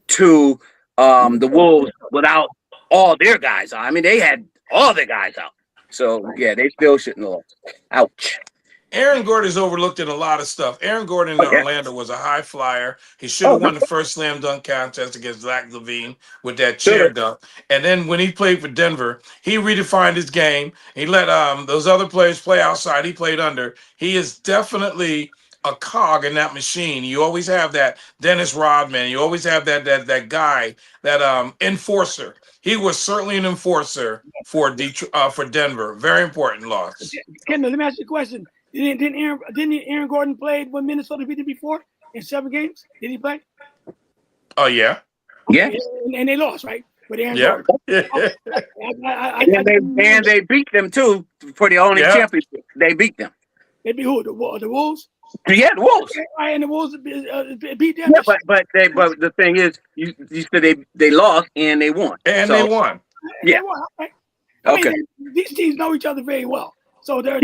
S6: to the Wolves without all their guys out. I mean, they had all their guys out. So, yeah, they still shouldn't have lost. Ouch.
S3: Aaron Gordon is overlooked in a lot of stuff. Aaron Gordon in Orlando was a high flyer. He should have won the first slam dunk contest against Zach LaVine with that chair dunk. And then when he played for Denver, he redefined his game. He let those other players play outside. He played under. He is definitely a cog in that machine. You always have that Dennis Rodman. You always have that guy, that enforcer. He was certainly an enforcer for Denver. Very important loss.
S1: Kendall, let me ask you a question. Didn't Aaron Gordon play when Minnesota beat him before in 7 games? Did he play?
S3: Oh, yeah.
S6: Yeah.
S1: And they lost, right? With Aaron
S6: Gordon. And they beat them, too, for the only championship. They beat them.
S1: They beat who? The Wolves?
S6: Yeah, the Wolves.
S1: Okay, and the Wolves beat them.
S6: Yeah, but the thing is, you said they lost and they won.
S3: And they won.
S1: Yeah. They won. Okay. I mean, these teams know each other very well. So they're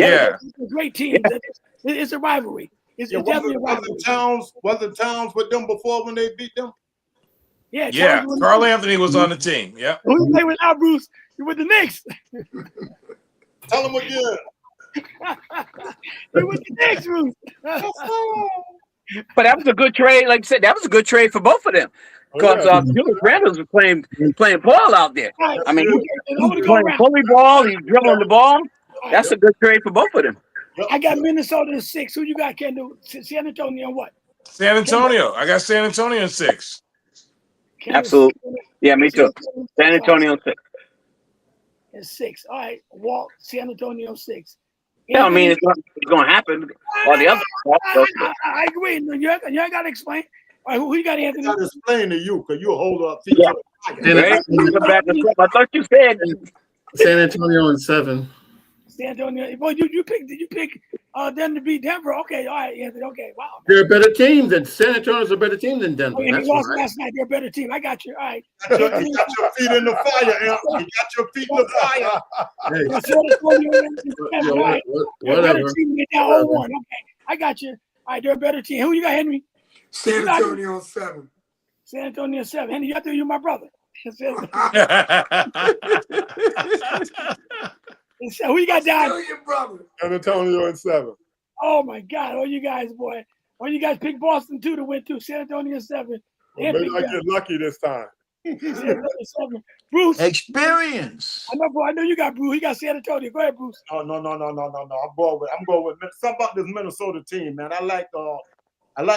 S1: great teams. Yeah. It's a rivalry. It's definitely a rivalry.
S2: Wasn't Towns with them before when they beat them?
S3: Yeah. Karl Anthony was on the team. Yeah.
S1: Who you play with now, Bruce? You're with the Knicks.
S2: Tell them again.
S1: You're with the Knicks, Bruce.
S6: But that was a good trade. Like I said, that was a good trade for both of them. Because Julius Randle was playing ball out there. I mean, he's playing fully ball. He's dribbling the ball. That's a good trade for both of them.
S1: I got Minnesota in 6. Who you got, Kendall? San Antonio and what?
S3: San Antonio. I got San Antonio in 6.
S6: Absolutely. Yeah, me too. San Antonio 6.
S1: In 6. All right. Walt, San Antonio 6.
S6: Yeah, I mean, it's going to happen. All the other
S1: I agree. You ain't got to explain. All right, who you got, Anthony?
S2: I got to explain to you because you hold up.
S6: Yeah. I thought you said
S5: San Antonio in 7.
S1: San Antonio. Boy, you pick them to beat Denver. Okay, all right, Anthony. Okay, wow.
S5: They're a better team than San Antonio's a better team than Denver.
S1: Oh, yeah, they lost last night. They're a better team. I got you. All right.
S2: You got your feet in the fire, Anthony. You got your feet in the fire.
S5: Whatever.
S1: Okay, I got you. All right, they're a better team. Who you got, Henry?
S7: San Antonio 7.
S1: San Antonio 7. Henry, I think you're my brother. So who you got down?
S7: Your brother.
S8: San Antonio in 7.
S1: Oh my God! All you guys, boy. All you guys pick Boston too to win too. San Antonio 7.
S8: Well, maybe I get lucky this time.
S1: Bruce.
S4: Experience.
S1: I know you got Bruce. He got San Antonio. Go ahead, Bruce.
S2: No. I'm going with something about this Minnesota team, man. I like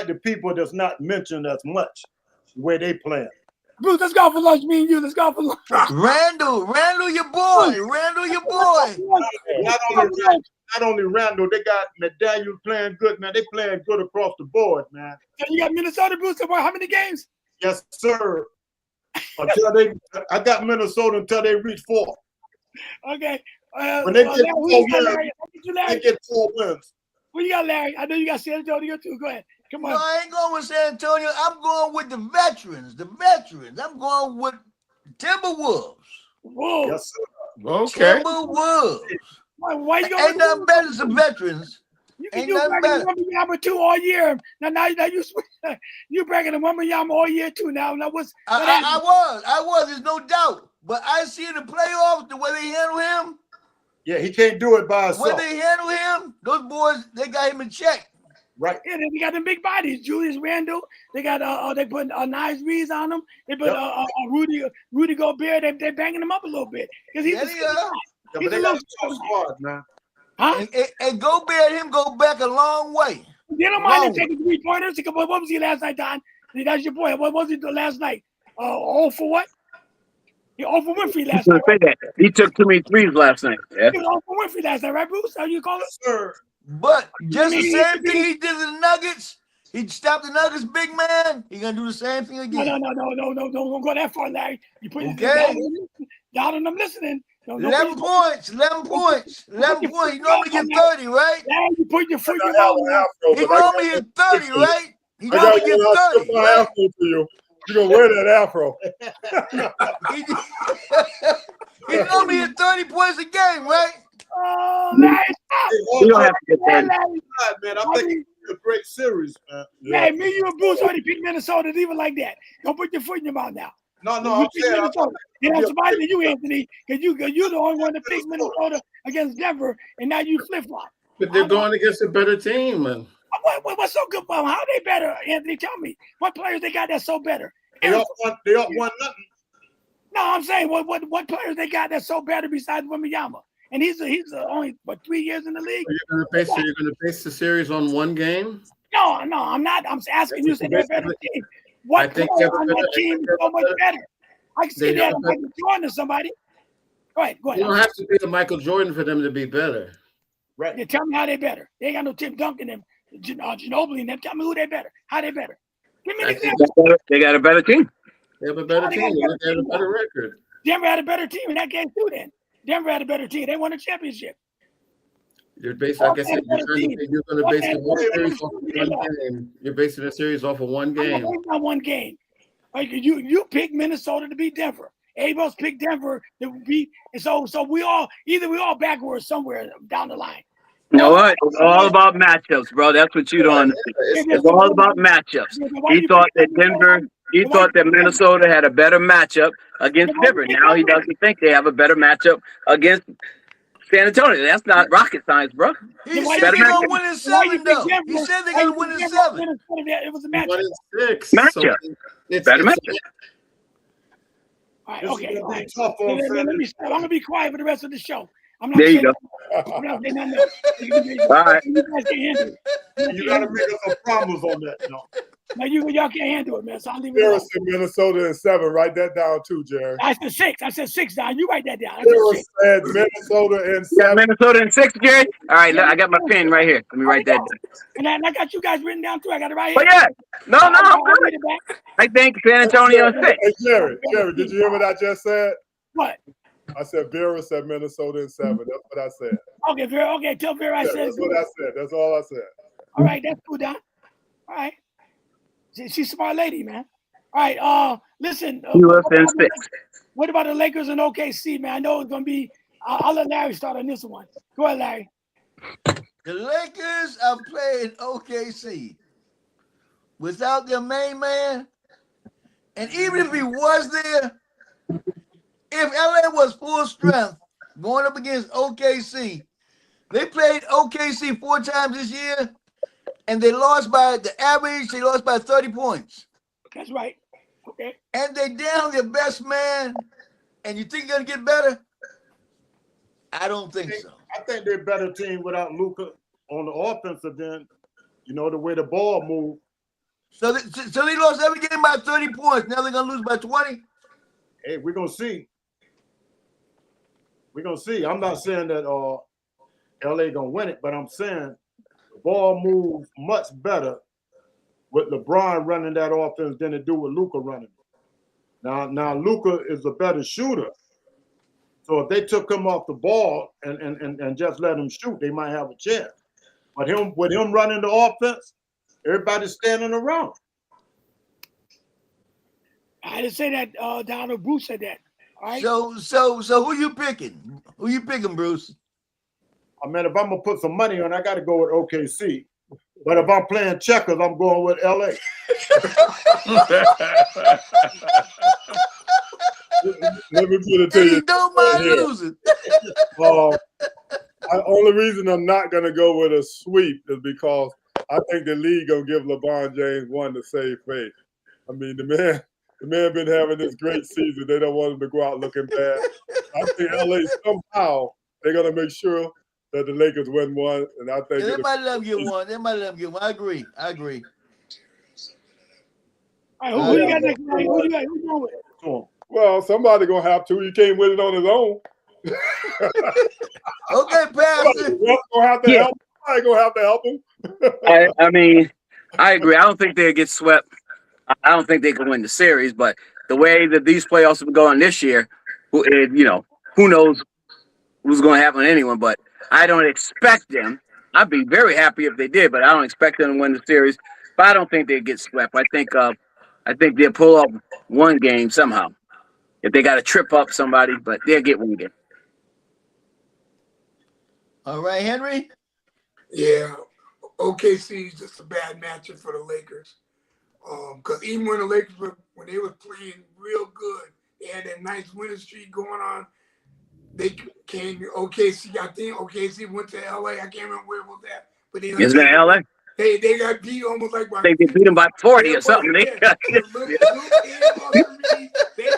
S2: the people that's not mentioned as much where they playing.
S1: Bruce, let's go for lunch. Me and you, let's go for lunch.
S4: Randall, your boy.
S2: Not only Randall, they got Medallion playing good, man. They playing good across the board, man.
S1: So you got Minnesota, Bruce, about how many games?
S2: Yes, sir. I got Minnesota until they reach 4.
S1: Okay.
S2: When they get 4 wins, they get 4 wins.
S1: What you got, Larry? I know you got San Antonio too. Go ahead. Come on.
S4: No, I ain't going with San Antonio. I'm going with the veterans. The veterans. I'm going with Timberwolves.
S1: Whoa.
S2: Yes, sir.
S3: Okay.
S4: Timberwolves.
S1: Why you going?
S4: Ain't nothing better than some veterans.
S1: You can
S4: Ain't
S1: do
S4: nothing
S1: bragging
S4: better.
S1: Wembanyama too all year. Now you bragging Wembanyama all year too. Now what
S4: I was. There's no doubt. But I see in the playoffs the way they handle him.
S2: Yeah, he can't do it by
S4: The way
S2: himself.
S4: they handle him, those boys, they got him in check.
S2: Right.
S1: Yeah, they got them big bodies. Julius Randle. They got they put nice Reeves on them. They put Rudy Gobert. They banging him up a little bit because he's
S2: Yeah, but they got a tough squad, man.
S1: Huh?
S4: And Gobert, him go back a long way.
S1: They don't mind him taking 3-pointers. What was he last night, Don? That's your boy. What was he last night? 0 for what? He 0 for Winfrey last night.
S6: Right? He took too many threes last night. Yeah.
S1: He was 0 for Winfrey last night, right, Bruce? How you call it?
S2: Sir.
S4: But just the same thing he did to the Nuggets. He stopped the Nuggets, big man. He gonna do the same thing again.
S1: No, don't go that far, Larry. You put down and I'm listening.
S4: 11 points. You normally get 30, right?
S1: Larry, you put your foot in your mouth.
S4: He normally get 30, right? He normally get 30.
S8: Right? Afro to you. You're gonna wear that afro.
S4: He normally get 30 points a game, right?
S1: Oh, Larry,
S6: You don't have to get that.
S2: Man, I think it's a great series, man.
S1: Yeah, me, you, and Bruce already picked Minnesota. Leave it like that. Don't put your foot in your mouth now.
S2: No, I'm saying.
S1: Somebody than you, Anthony, because you're the only one that picked Minnesota against Denver, and now you flip flop.
S5: But they're going against a better team, man.
S1: What's so good about them? How are they better, Anthony? Tell me. What players they got that's so better?
S2: They all won nothing.
S1: No, I'm saying what players they got that's so better besides Wembanyama? And he's only 3 years in the league.
S5: You're gonna base the series on one game?
S1: No, I'm not. I'm asking you, say they're a better team. What player on that team is so much better? I can see that Michael Jordan or somebody. Go ahead.
S5: You don't have to be a Michael Jordan for them to be better.
S2: Right.
S1: Yeah, tell me how they better. They ain't got no Tim Duncan and Ginobili and them. Tell me who they better. How they better. Give me an example.
S6: They got a better team.
S5: They have a better team. They have a better record.
S1: Denver had a better team in that game too. Then Denver had a better team. They won a championship.
S5: You're based, like I said, you're going to base the whole series off of one game. You're basing the series off of one game.
S1: Not one game. Like you picked Minnesota to beat Denver. Everybody else picked Denver to beat. And so we all backwards somewhere down the line.
S6: You know what? It's all about matchups, bro. That's what you don't understand. It's all about matchups. He thought that Minnesota had a better matchup against Denver. Now he doesn't think they have a better matchup against San Antonio. That's not rocket science, bro.
S4: He said they're going to win in 7, though. He said they're going to win in 7.
S1: It was a matchup.
S5: 1 in 6.
S6: Matchup. Better matchup.
S1: All right, okay. All right.
S2: Tough on
S1: Let me stop. I'm going to be quiet for the rest of the show. I'm not
S6: There you go.
S1: I'm not saying nothing else.
S6: All right.
S1: You guys can't handle it.
S2: You got to make us some promise on that. No.
S1: No, y'all can't handle it, man. So I'll leave it alone.
S8: Sarah said Minnesota in 7. Write that down too, Jerry.
S1: I said 6. I said 6 down. You write that down.
S8: Sarah said Minnesota in 7.
S6: Minnesota in 6, Jerry. All right, look, I got my pen right here. Let me write that down.
S1: And I got you guys written down too. I got it right here.
S6: But yeah, no, I'm
S1: I'll
S6: good.
S1: read it back.
S6: I think San Antonio in 6.
S8: Hey, Jerry, did you hear what I just said?
S1: What?
S8: I said Vera said Minnesota in 7. That's what I said.
S1: Okay, Vera. Okay, tell Vera I said.
S8: That's what I said. That's all I said.
S1: All right, that's cool, Don. All right. She's a smart lady, man. All right. Listen. What about the Lakers and OKC, man? I know it's gonna be. I'll let Larry start on this one. Go ahead, Larry.
S4: The Lakers are playing OKC without their main man, and even if he was there, if LA was full strength going up against OKC, they played OKC 4 times this year, and they lost by the average. They lost by 30 points.
S1: That's right. Okay.
S4: And they down their best man, and you think they're gonna get better? I don't think so.
S2: I think they're a better team without Luka on the offensive end. You know, the way the ball moved.
S4: So they lost every game by 30 points. Now they're gonna lose by 20.
S2: Hey, we're gonna see. We're gonna see. I'm not saying that LA gonna win it, but I'm saying the ball moves much better with LeBron running that offense than it do with Luka running. Now Luka is a better shooter. So if they took him off the ball and just let him shoot, they might have a chance. But with him running the offense, everybody's standing around.
S1: I didn't say that. Donald Bruce said that. All right.
S4: So who you picking? Who you picking, Bruce?
S2: I mean, if I'm gonna put some money on, I got to go with OKC. But if I'm playing checkers, I'm going with LA.
S8: Let me put it to you.
S4: Don't mind losing.
S8: The only reason I'm not going to go with a sweep is because I think the league going to give LeBron James one to save face. I mean, the man been having this great season. They don't want him to go out looking bad. I think LA somehow they're going to make sure that the Lakers win one. And I think
S4: they might let him get one. I agree.
S1: All right, who you got next? Who you going with?
S8: Well, somebody going to have to. You can't win it on his own.
S4: Okay, Pastor.
S8: Somebody's going to have to help. Somebody's going to have to help him.
S6: I mean, I agree. I don't think they'll get swept. I don't think they can win the series, but the way that these playoffs have been going this year, who knows who's going to happen to anyone, but I don't expect them. I'd be very happy if they did, but I don't expect them to win the series. But I don't think they get swept. I think they'll pull up one game somehow. If they got to trip up somebody, but they'll get one game.
S4: All right, Henry?
S7: Yeah, OKC is just a bad matchup for the Lakers. Because even when the Lakers when they were playing real good, they had that nice winning streak going on. They came to OKC. I think OKC went to LA. I can't remember where it was at. But they
S6: Isn't it LA?
S7: They got beat almost like by.
S6: They beat them by 40 or something.
S7: They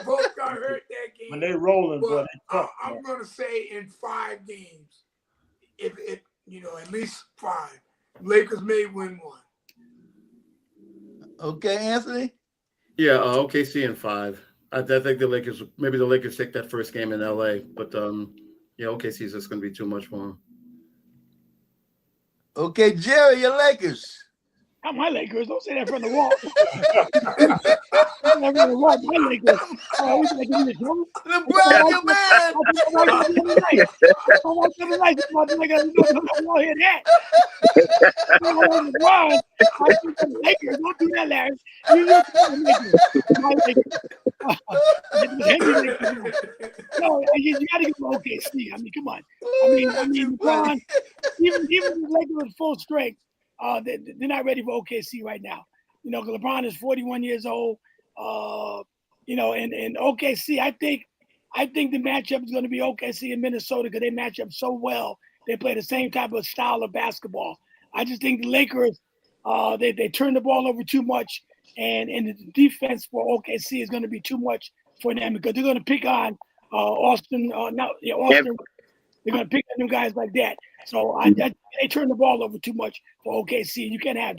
S7: both got hurt that game.
S2: When they rolling,
S7: but
S2: tough,
S7: I'm gonna say in 5 games, if at least 5, Lakers may win one.
S4: Okay, Anthony.
S5: Yeah, OKC in 5. I think the Lakers take that first game in LA, but OKC is just going to be too much for them.
S4: Okay, Jerry, your Lakers.
S1: Not my Lakers. Don't say that from the wall. My Lakers.
S4: LeBron, your man.
S1: Don't do that, Larry. No, you got to get OKC. I mean, come on. I mean, LeBron, even the Lakers with full strength, they're not ready for OKC right now. Because LeBron is 41 years old. And OKC, I think the matchup is going to be OKC and Minnesota because they match up so well. They play the same type of style of basketball. I just think the Lakers, they turn the ball over too much, and the defense for OKC is going to be too much for them because they're going to pick on Austin. Austin. They're going to pick on them guys like that. So they turn the ball over too much for OKC. You can't have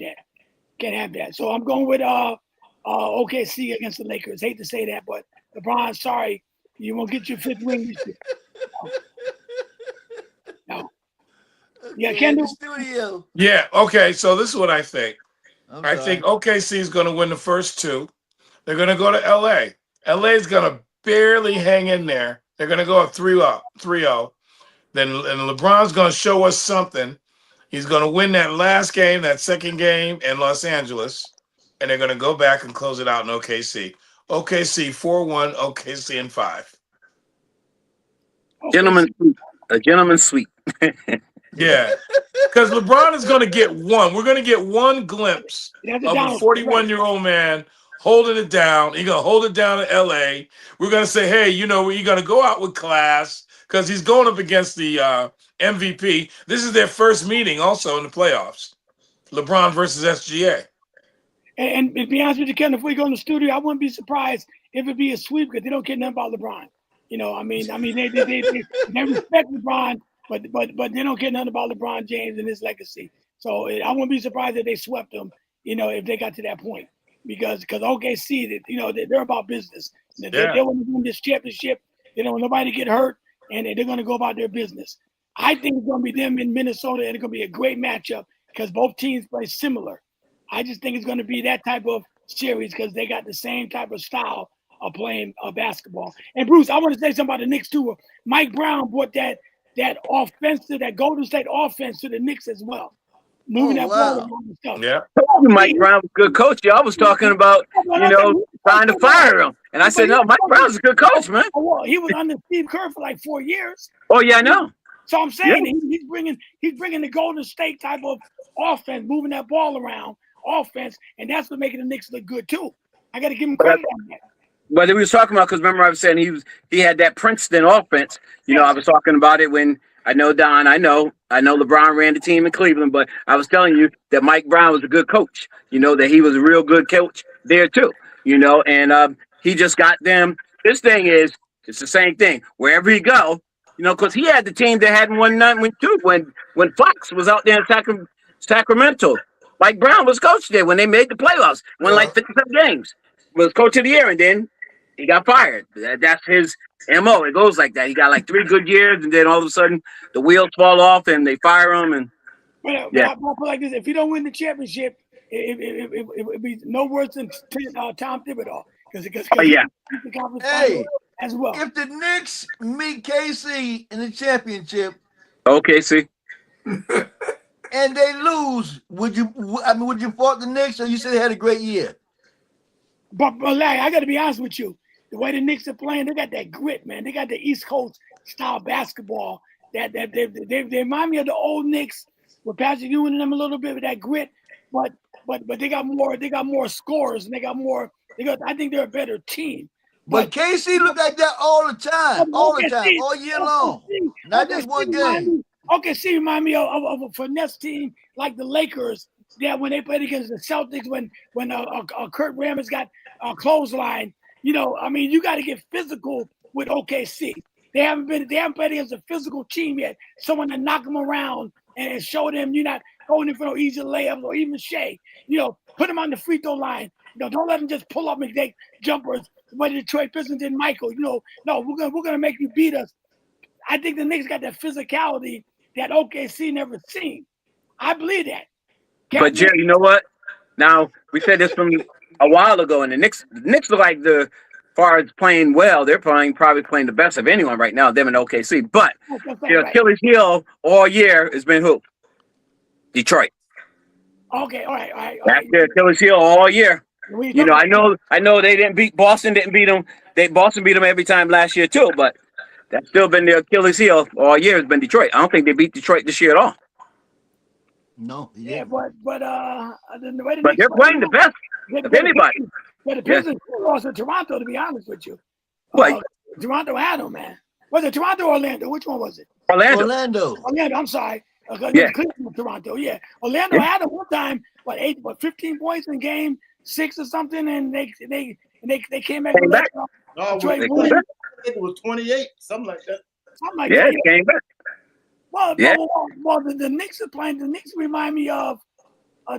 S1: that. So I'm going with OKC against the Lakers. Hate to say that, but LeBron, sorry, you won't get your 5th ring this year. No. Yeah,
S4: in the studio.
S3: Yeah, okay, so this is what I think. I think OKC is going to win the first 2. They're going to go to LA. LA is going to barely hang in there. They're going to go up 3-0. Then LeBron's going to show us something. He's going to win that last game, that second game in Los Angeles, and they're going to go back and close it out in OKC. OKC 4-1, OKC in 5.
S6: A gentleman's sweep.
S3: Yeah, because LeBron is going to get one. We're going to get one glimpse of a 41-year-old man holding it down. He's going to hold it down in LA. We're going to say, hey, you're going to go out with class because he's going up against the MVP. This is their first meeting also in the playoffs. LeBron versus SGA.
S1: And to be honest with you, Ken, if we go in the studio, I wouldn't be surprised if it be a sweep because they don't care nothing about LeBron. They respect LeBron, but they don't care nothing about LeBron James and his legacy. So I wouldn't be surprised if they swept them, if they got to that point. Because OKC, they're about business. They want to win this championship. They don't want nobody to get hurt, and they're going to go about their business. I think it's going to be them in Minnesota, and it's going to be a great matchup because both teams play similar. I just think it's going to be that type of series because they got the same type of style of playing basketball. And Bruce, I want to say something about the Knicks too. Mike Brown brought that Golden State offense to the Knicks as well. moving
S4: Oh,
S1: that ball
S4: wow.
S1: around and stuff.
S3: Yeah.
S6: Mike Brown was a good coach. Y'all was talking about, trying to fire him. And I said, no, Mike Brown's a good coach, man.
S1: Well, he was under Steve Kerr for like 4 years.
S6: Oh, yeah, I know.
S1: So I'm saying he's bringing the Golden State type of offense, moving that ball around offense, and that's what making the Knicks look good too. I got to give him credit on that.
S6: But we was talking about, because remember I was saying he had that Princeton offense. I was talking about it when I know Don, I know LeBron ran the team in Cleveland, but I was telling you that Mike Brown was a good coach. That he was a real good coach there too. And he just got them. His thing is it's the same thing wherever he go. Because he had the team that hadn't won none when Fox was out there in Sacramento. Mike Brown was coach there when they made the playoffs, won like 57 games. Was coach of the year, and then he got fired. That's his MO. It goes like that. He got like 3 good years, and then all of a sudden the wheels fall off, and they fire him. And
S1: I'll put like this: if you don't win the championship, it would be no worse than Tom Thibodeau.
S4: Hey,
S1: as well.
S4: If the Knicks meet KC in the championship,
S6: OKC,
S4: and they lose, would you fault the Knicks, or you said they had a great year?
S1: But Larry, I got to be honest with you. The way the Knicks are playing, they got that grit, man. They got the East Coast style basketball. That they remind me of the old Knicks with Patrick Ewing and them a little bit with that grit. But they got more. They got more scores, and they got more. I think they're a better team.
S4: But KC look like that all the time, all year long. Not just one game.
S1: OKC remind me of a finesse team like the Lakers. That when they played against the Celtics, when Kurt Rambis got a clothesline, you got to get physical with OKC. They haven't played against a physical team yet. Someone to knock them around and show them you're not going in for no easy layups or even Shea. Put them on the free throw line. Don't let them just pull up and take jumpers. When the Detroit Pistons did Michael, no, we're gonna make you beat us. I think the Knicks got that physicality that OKC never seen. I believe that.
S6: But Jerry, you know what? Now we said this from a while ago, and the Knicks look like as far as playing well, they're probably playing the best of anyone right now. Them in OKC, but their Achilles heel all year has been who? Detroit.
S1: Okay, all right.
S6: That's their Achilles heel all year. I know they didn't beat Boston. Didn't beat them. Boston beat them every time last year too, but that's still been their Achilles heel all year. Has been Detroit. I don't think they beat Detroit this year at all.
S4: No,
S1: but
S6: they're playing the best of anybody.
S1: But the Pistons lost to Toronto, to be honest with you. Toronto had them, man. Was it Toronto or Orlando? Which one was it?
S6: Orlando.
S1: I'm sorry. Cleveland, Toronto. Yeah, Orlando had them one time. 15 points in game 6 or something, and they came back.
S2: I think it was 28, something like that.
S6: It came back.
S1: Well, the Knicks are playing. The Knicks remind me of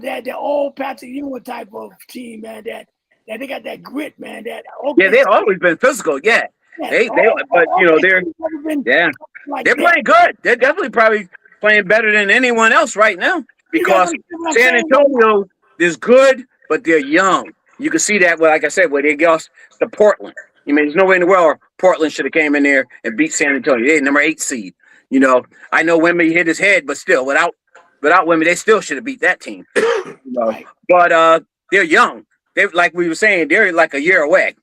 S1: that old Patrick Ewing type of team, man. That they got that grit, man.
S6: They've always been physical. Yeah, they're playing good. They're definitely probably playing better than anyone else right now because San Antonio is good, but they're young. You can see that, like I said, where they lost to Portland. There's no way in the world Portland should have came in there and beat San Antonio. They're number 8 seed. I know Wemby hit his head, but still, without Wemby, they still should have beat that team. But they're young. They, like we were saying, they're like a year away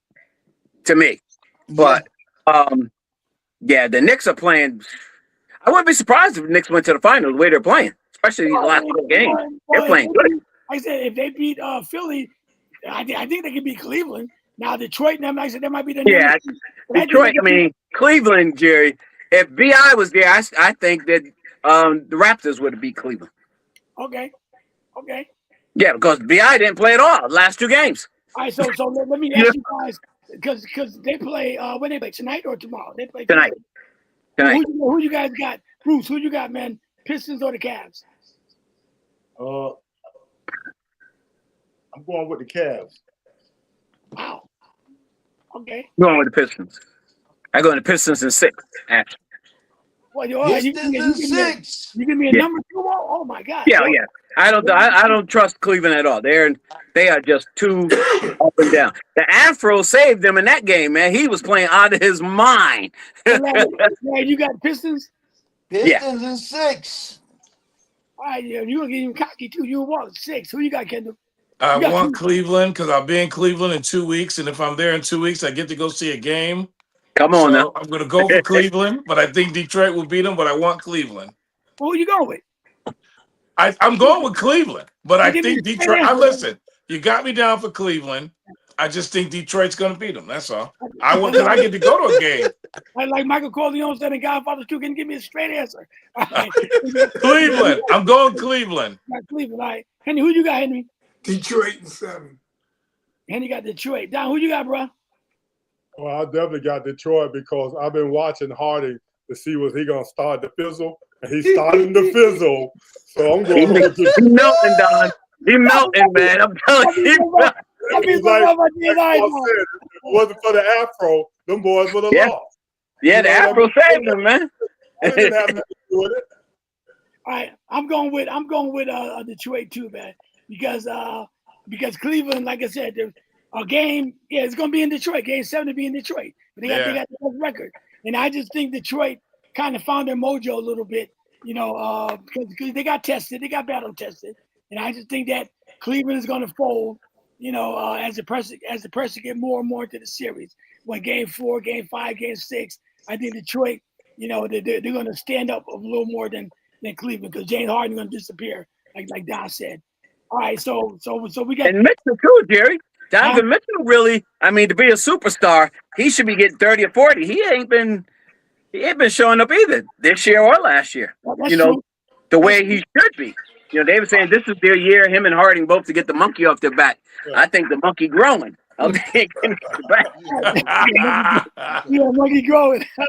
S6: to me. But the Knicks are playing. I wouldn't be surprised if the Knicks went to the finals the way they're playing, especially these last couple games. They're playing good.
S1: I said if they beat Philly, I think they can beat Cleveland. Now Detroit, them, I said that might be the
S6: Detroit. Cleveland, Jerry. If BI was there, I think that the Raptors would have beat Cleveland.
S1: Okay.
S6: Yeah, because BI didn't play at all last 2 games.
S1: All right, so let me ask you guys, because they play when they play tonight or tomorrow? They play tonight. Who you guys got? Bruce, who you got, man? Pistons or the Cavs?
S2: I'm going with the Cavs.
S1: Wow. Okay.
S6: I'm going with the Pistons. I go in the Pistons in 6, actually.
S1: Well, you give me a number 2? Oh my God.
S6: Yeah. I don't trust Cleveland at all. They are just too up and down. The Afro saved them in that game, man. He was playing out of his mind.
S1: You got Pistons?
S4: Pistons in 6.
S1: All right, yeah, you're gonna get even cocky too. You want 6. Who you got, Kendall?
S3: I
S1: You got
S3: want Cleveland because I'll be in Cleveland in 2 weeks, and if I'm there in 2 weeks, I get to go see a game.
S6: Come on now.
S3: So I'm going to go for Cleveland, but I think Detroit will beat them. But I want Cleveland.
S1: Who you going with?
S3: I'm going with Cleveland, but I
S1: Give me
S3: think
S1: the
S3: Detroit.
S1: answer.
S3: Listen, you got me down for Cleveland. I just think Detroit's going to beat them. That's all. I want because I get to go to a game.
S1: Like Michael Corleone said in Godfather 2, can you give me a straight answer? All right.
S3: Cleveland. I'm going Cleveland.
S1: Cleveland. All right. Henry, who you got, Henry?
S7: Detroit in 7.
S1: Henry got Detroit. Don, who you got, bro?
S8: Well, I definitely got Detroit because I've been watching Harding to see was he going to start to fizzle, and he's starting to fizzle. So I'm going with Detroit.
S6: He's melting, Don. He's melting, man. I'm telling you.
S8: It's like I said, if it wasn't for the Afro, them boys would have lost.
S6: Yeah, the Afro saved them, man.
S8: I didn't have nothing to do with it.
S1: All right, I'm going with Detroit too, man, because Cleveland, like I said, a game, it's gonna be in Detroit. Game 7 to be in Detroit, but they got the best record, and I just think Detroit kind of found their mojo a little bit, because they got tested, they got battle tested, and I just think that Cleveland is gonna fold, as the pressure get more and more into the series. When game 4, game 5, game 6, I think Detroit, they're gonna stand up a little more than Cleveland because James Harden going to disappear, like Don said. All right, so we got
S6: and Mitchell too, Jerry. Donovan Mitchell really, I mean, to be a superstar, he should be getting 30 or 40. He ain't been showing up either this year or last year.
S1: True.
S6: The way he should be. They were saying this is their year, him and Harding both to get the monkey off their back. I think the monkey growing. I'm thinking back.
S1: Monkey growing. All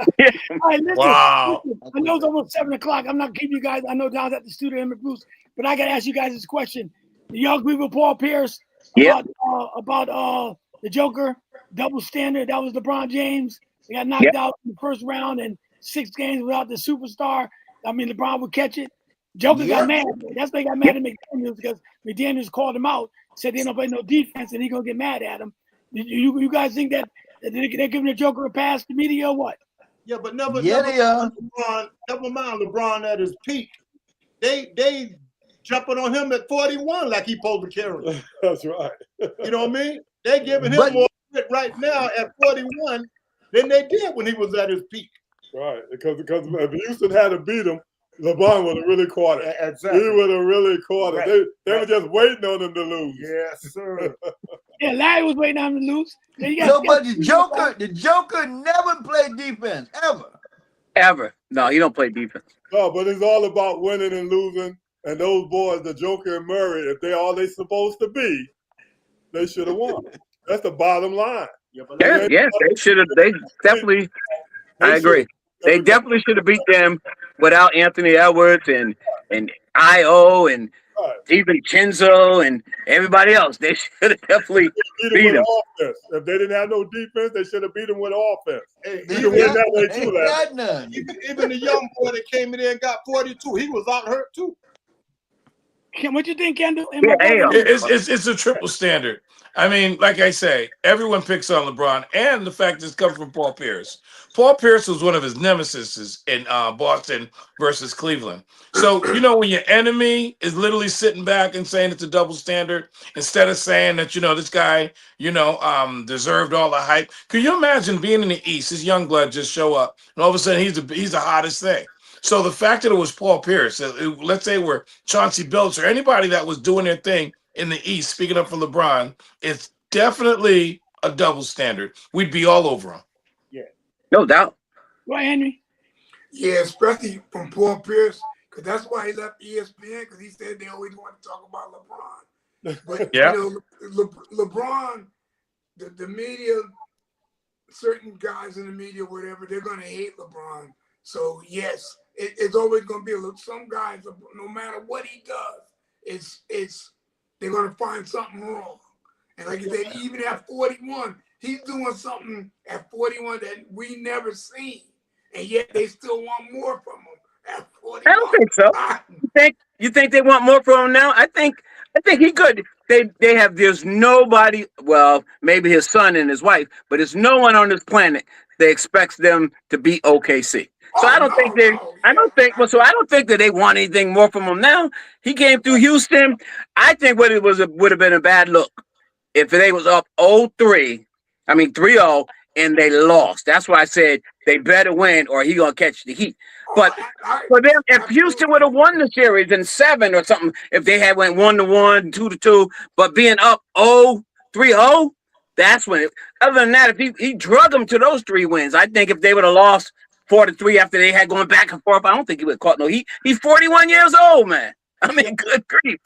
S1: right, listen,
S3: Wow.
S1: listen, I know it's almost 7 o'clock. I'm not keeping you guys. I know Don's at the studio and Bruce, but I got to ask you guys this question. Do y'all agree with Paul Pierce about the Joker double standard? That was LeBron James. They got knocked out in the first round and 6 games without the superstar. I mean, LeBron would catch it. Joker got mad. That's why he got mad at McDaniels because McDaniels called him out, said they don't play no defense, and he gonna get mad at him. You guys think that they're giving the Joker a pass to media or what?
S2: Yeah, but never
S4: are.
S2: never mind LeBron at his peak. They jumping on him at 41 like he supposed to carry him.
S8: That's right.
S2: You know what I mean? They giving him more credit right now at 41 than they did when he was at his peak.
S8: Right, because if Houston had to beat him, LeBron would have really caught it.
S2: Exactly.
S8: He would have really caught it.
S2: Right.
S8: They were just waiting on him to lose.
S2: Yes, sir.
S1: Yeah, Larry was waiting on him to lose.
S4: But the Joker never played defense, ever.
S6: Ever. No, he don't play defense.
S8: No, but it's all about winning and losing. And those boys, the Joker and Murray, if they all they supposed to be, they should have won. That's the bottom line.
S6: They should have. They definitely. I agree. They definitely should have beat them without Anthony Edwards and I.O. and even Chenzo and everybody else. They should have definitely beat them.
S8: Offense. If they didn't have no defense, they should have beat them with offense.
S2: Hey,
S8: you can win that way too,
S2: even the young boy that came in there and got 42, he was out hurt too.
S1: What you think, Kendall?
S3: It's a triple standard. I mean, like I say, everyone picks on LeBron, and the fact is comes from Paul Pierce. Paul Pierce was one of his nemesis in Boston versus Cleveland. So, when your enemy is literally sitting back and saying it's a double standard, instead of saying that, this guy, deserved all the hype. Can you imagine being in the East, this young blood just show up, and all of a sudden he's the hottest thing? So the fact that it was Paul Pierce, let's say we're Chauncey Billups or anybody that was doing their thing in the East, speaking up for LeBron, it's definitely a double standard. We'd be all over him.
S2: Yeah.
S6: No doubt.
S1: Right, Henry?
S7: Yeah, especially from Paul Pierce, because that's why he left ESPN, because he said they always want to talk about LeBron. But, LeBron, the media, certain guys in the media, whatever, they're going to hate LeBron. So, yes, it's always going to be some guys, no matter what he does, they're going to find something wrong. And like you said, even at 41, he's doing something at 41 that we never seen. And yet they still want more from him at 41.
S6: I don't think so. You think they want more from him now? I think he could. There's nobody, well, maybe his son and his wife, but there's no one on this planet that expects them to beat OKC. So
S7: Oh
S6: I don't think they.
S7: no.
S6: I don't think. Well, so I don't think that they want anything more from him now. He came through Houston. I think what it was would have been a bad look if they was up 0-3. I mean 3-0, and they lost. That's why I said they better win or he gonna catch the heat.
S7: Oh,
S6: But for them, if Houston would have won the series in 7 or something, if they had went 1-1, 2-2, but being up 0-3-0, that's when. Other than that, if he drug them to those 3 wins, I think if they would have lost 4-3 after they had going back and forth, I don't think he would have caught no heat. He's 41 years old, man. I mean, good grief.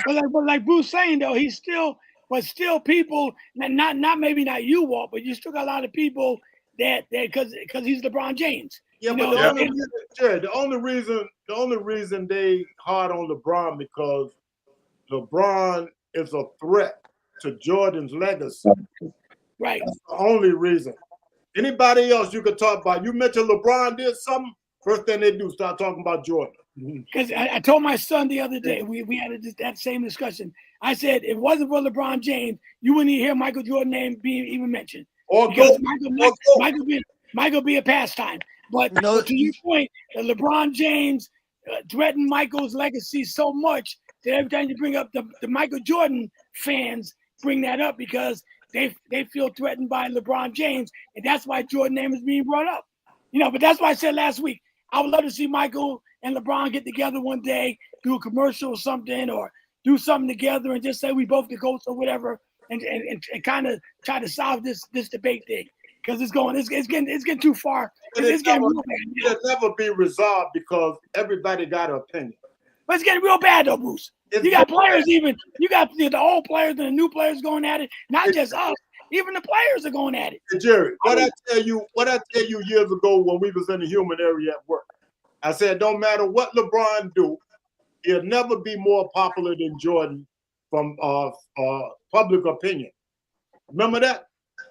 S1: But like Bruce saying though, he's still, but still people, not maybe not you, Walt, but you still got a lot of people that because he's LeBron James.
S2: Yeah,
S1: You
S2: but
S1: know,
S2: the only reason they hard on LeBron because LeBron is a threat to Jordan's legacy.
S1: right.
S2: That's the only reason. Anybody else you could talk about? You mentioned LeBron did something. First thing they do, start talking about Jordan.
S1: Because I told my son the other day, we had that same discussion. I said, if it wasn't for LeBron James, you wouldn't even hear Michael Jordan name being even mentioned.
S2: Or
S1: Because
S2: go.
S1: Michael be a pastime. But
S4: No,
S1: to your point, LeBron James threatened Michael's legacy so much that every time you bring up the Michael Jordan fans bring that up because they feel threatened by LeBron James, and that's why Jordan name is being brought up. You know, but that's why I said last week, I would love to see Michael and LeBron get together one day, do a commercial or something, or do something together and just say we both the GOATs or whatever, and kind of try to solve this debate thing. Because it's getting too far. It's getting real bad.
S2: It'll never be resolved because everybody got an opinion.
S1: But it's getting real bad though, Bruce. You got players you got the old players and the new players going at it. Not just us, even the players are going at it.
S2: Hey, Jerry, what I tell you years ago when we was in the human area at work, I said, don't matter what LeBron do, he'll never be more popular than Jordan from public opinion. Remember that?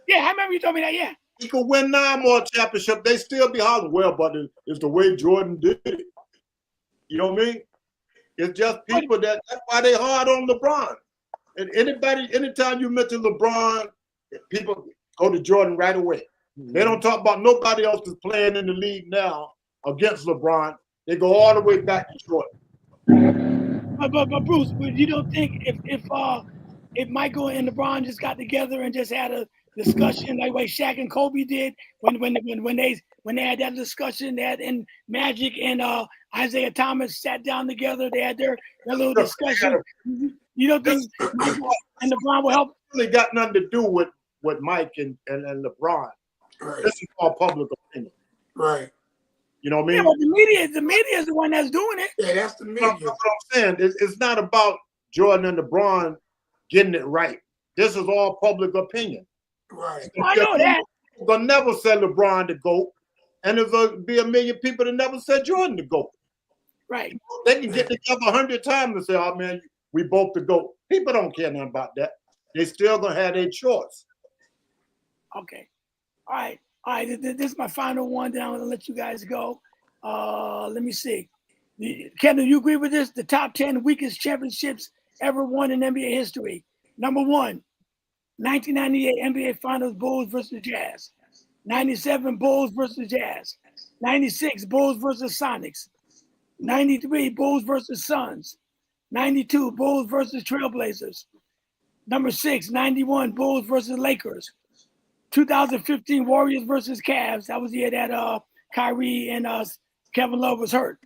S1: Yeah, I remember you told me that. Yeah,
S2: he could win 9 more championships. They still be hollering, well, but it's the way Jordan did it. You know what I mean? It's just people that's why they hard on LeBron. And anytime you mention LeBron, people go to Jordan right away. They don't talk about nobody else that's playing in the league now against LeBron. They go all the way back to Jordan.
S1: But Bruce, you don't think if Michael and LeBron just got together and just had a discussion like way Shaq and Kobe did when they had that discussion, that and Magic and Isaiah Thomas sat down together, they had their little discussion. You don't think Michael and LeBron will help?
S2: It really got nothing to do with Mike and LeBron.
S7: Right.
S2: This is all public opinion.
S7: Right.
S2: You know what I mean?
S1: Yeah, but the media is the one that's doing it.
S7: Yeah, that's the media.
S2: That's what I'm saying. It's not about Jordan and LeBron getting it right. This is all public opinion.
S7: Right.
S1: I know that.
S2: They'll never say LeBron to GOAT, and there'll be a million people that never said Jordan to GOAT.
S1: Right.
S2: They can get together 100 times and say, oh, man, we both the GOAT. People don't care nothing about that. They still going to have their choice.
S1: Okay. All right. This is my final one. Then I'm going to let you guys go. Let me see. Kendall, you agree with this? The top 10 weakest championships ever won in NBA history. Number 1, 1998 NBA Finals, Bulls versus Jazz. 97, Bulls versus Jazz. 96, Bulls versus Sonics. 93, Bulls versus Suns. 92, Bulls versus Trailblazers. Number 6, 91, Bulls versus Lakers. 2015, Warriors versus Cavs. That was the year that Kyrie and Kevin Love was hurt.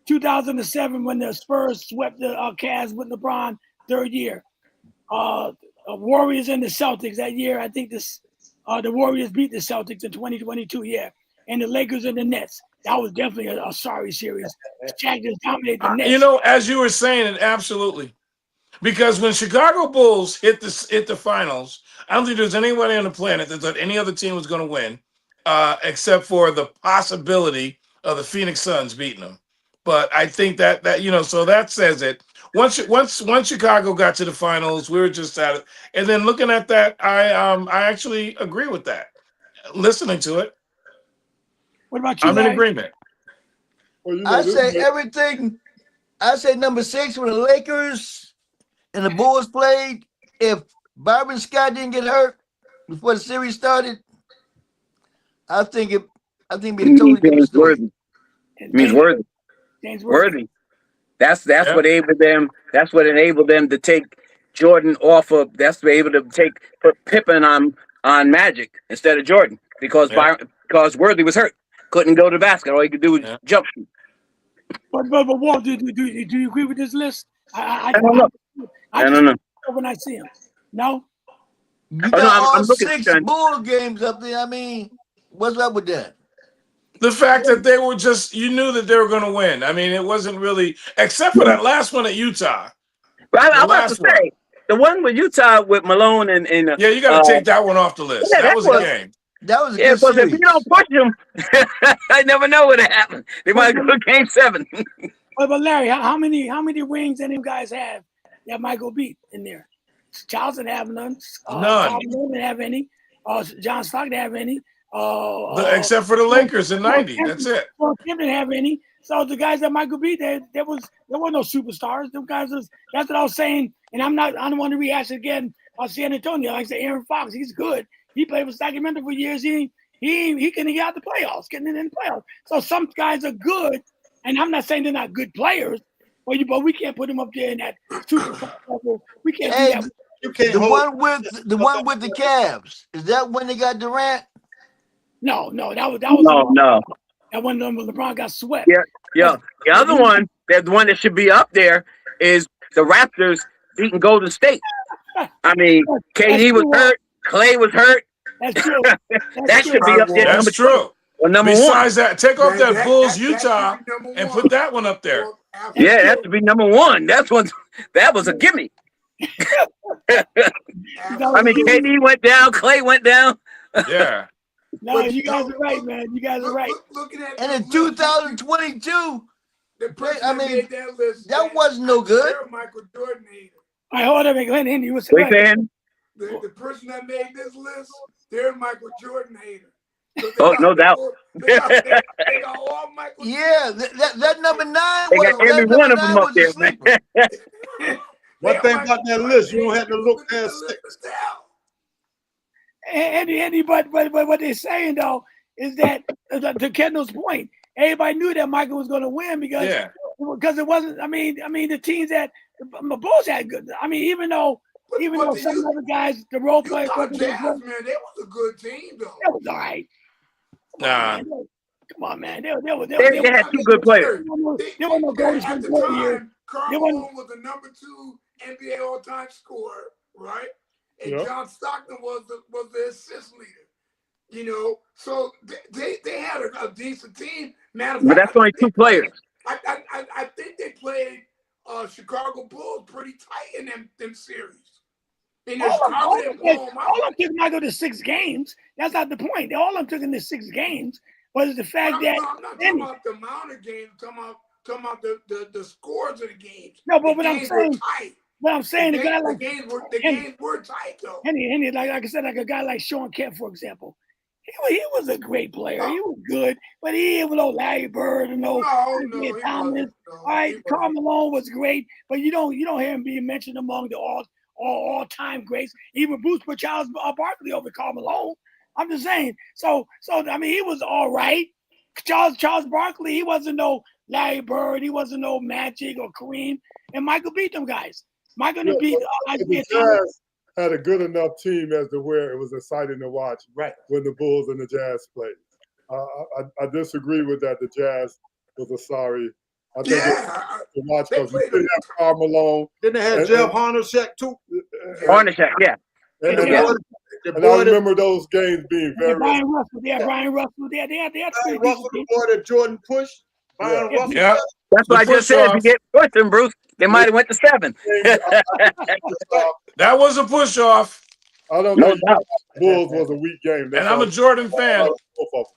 S1: 2007, when the Spurs swept the Cavs with LeBron, third year. Warriors and the Celtics that year. I think the Warriors beat the Celtics in 2022. Yeah, and the Lakers and the Nets. That was definitely a sorry series. Shaq just dominated the Nets.
S3: You know, as you were saying, absolutely. Because when Chicago Bulls hit the finals, I don't think there's anybody on the planet that thought any other team was going to win, except for the possibility of the Phoenix Suns beating them. But I think that you know, so that says it. Once Chicago got to the finals, we were just at it. And then looking at that, I actually agree with that. Listening to it,
S1: what about you?
S3: I'm in agreement.
S8: Well,
S4: I say everything. I say number 6 when the Lakers and the Bulls played. If Byron Scott didn't get hurt before the series started, I think it'd be a totally different story.
S1: And
S6: Means worthy.
S1: James
S6: Worthy. That's
S3: Yep.
S6: what enabled them. That's what enabled them to take Jordan off of. That's what able to put Pippen on Magic instead of Jordan because
S3: Yeah.
S6: because Worthy was hurt, couldn't go to the basket. All he could do was
S3: Yeah.
S6: jump.
S1: But Walt, do you agree with this list?
S6: I don't know. I don't know.
S1: When I see him, no.
S4: You got all
S6: I'm looking,
S4: 6
S6: son.
S4: Bull games up there. I mean, what's up with that?
S3: The fact that they were just, you knew that they were going to win. I mean, it wasn't really, except for that last one at Utah.
S6: But I
S3: The
S6: was about to
S3: last one.
S6: say the one with Utah with Malone and
S3: Yeah, you got to take that one off the list.
S6: yeah,
S3: that was a game.
S4: That was a
S6: yeah,
S4: good
S6: because if
S4: series.
S6: you don't push them, I never know what happened. They might go to game 7.
S1: But Larry, how many rings any guys have that Michael beat in there? Charles didn't have none.
S3: None.
S1: Carl didn't have any. John Stockton didn't have any.
S3: Except for the Lakers in 90. That's it.
S1: Well, Kim didn't have any. So the guys that Michael beat, there were no superstars. Them guys that's what I was saying. And I don't want to rehash it again on San Antonio. Like I said, Aaron Fox, he's good. He played with Sacramento for years. He couldn't get out the playoffs, getting in the playoffs. So some guys are good, and I'm not saying they're not good players, but we can't put them up there in that superstar level. We can't do that.
S2: You can't
S4: The
S2: hold
S4: one with the Cavs. Is that when they got Durant?
S1: No, that was
S6: No.
S1: That one when LeBron got swept.
S6: Yeah. The other one, the one that should be up there, is the Raptors beating Golden State. I mean, KD was hurt, Clay was hurt.
S1: That's true.
S6: That should be up there.
S3: That's true.
S6: Well, number
S3: Besides
S6: one.
S3: that, take off that Bulls
S7: that
S3: Utah
S7: should be number
S3: and
S7: one.
S3: put that one up there.
S6: Yeah, that should be number one. That was a gimme. I mean, KD went down, Clay went down.
S3: Yeah.
S1: No, you guys are right, man. You guys are right.
S7: Looking at
S4: And in 2022,
S7: the person
S4: I mean,
S7: made that list,
S4: that wasn't no good.
S7: they're a Michael Jordan hater.
S1: All right, hold on, Glenn Henry. What's
S6: Wait, man.
S7: The person that made this list, they're a Michael Jordan hater. So
S6: Oh, no doubt.
S7: They got all Michael.
S4: Yeah, that number 9
S6: They
S4: was
S6: got every
S4: that
S6: one of
S4: number
S6: them
S4: 9
S6: up
S4: was a
S6: there,
S4: sleeper.
S6: man.
S2: one thing about that list, you don't have to look past 6.
S1: Andy, but what they're saying though is that to Kendall's point, everybody knew that Michael was going to win because it wasn't. I mean the teams that the Bulls had good. I mean even though some other guys, the role players,
S7: Jazz, man, they was a good team though.
S1: that was all right.
S3: Nah.
S1: Come on, man. They
S6: had 2 good players.
S1: There were no Golden
S7: At
S1: State
S7: the
S1: Warriors.
S7: time, Karl Malone was the number 2 NBA all-time scorer, right? And John Stockton was the assist leader. You know, so they had a decent team. Matter of fact,
S6: But that's only 2 players.
S7: I think they played Chicago Bulls pretty tight in them series. And
S1: All of them took Michael to 6 games. That's not the point. All of them took in the 6 games was the fact that
S7: I'm not talking about the amount of games. I'm talking about the scores of the games.
S1: No, but
S7: the
S1: what I'm saying,
S7: the
S1: a guy
S7: games,
S1: like
S7: the games were tight though.
S1: Henry, like I said, like a guy like Sean Kemp, for example. He was a great player. He was good, but he was no Larry Bird and no Thomas. All right, Karl Malone was great, but you don't hear him being mentioned among the all-time greats. Even Bruce put Charles Barkley over Karl Malone. I'm just saying. So I mean, he was all right. Charles Barkley, he wasn't no Larry Bird. He wasn't no Magic or Kareem. And Michael beat them guys. Michael beat Isaiah Thomas.
S8: Had a good enough team as to where it was exciting to watch when the Bulls and the Jazz played. I disagree with that. The Jazz was a sorry. I think to watch because we didn't have Karl Malone.
S2: Then they had Jeff Hornacek too.
S6: Hornacek, yeah.
S8: And I remember those games being very.
S1: Brian Russell, Brian Russell, they had
S2: Brian Russell, the boy that Jordan pushed. Brian Russell.
S3: Yeah.
S6: That's what I just said. If you get pushing, Bruce, they might have went to 7.
S3: That was a push off.
S8: I don't know. Bulls was a weak game.
S3: And I'm a Jordan fan.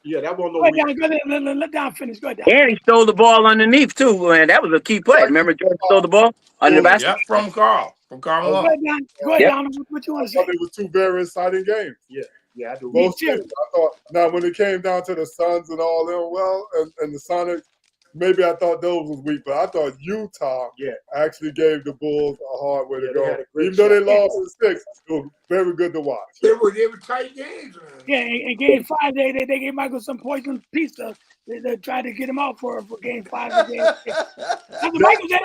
S2: Yeah, that wasn't no weak.
S1: Let down finish. Go ahead.
S6: And he stole the ball underneath too, man. That was a key play. Remember, Jordan stole the ball under the basket.
S3: Yep, from Karl Malone.
S1: Go ahead, Don. What you want to say?
S8: It was 2 very exciting games.
S2: Yeah, I do.
S8: Both teams. I thought now when it came down to the Suns and all them, and the Sonics, maybe I thought those was weak, but I thought Utah actually gave the Bulls a hard way to go. Even though they lost in 6, it was very good to watch.
S7: They were tight games, man.
S1: Yeah, in game 5, they gave Michael some poison pizza. They tried to get him out for game 5 and game 6. Michael said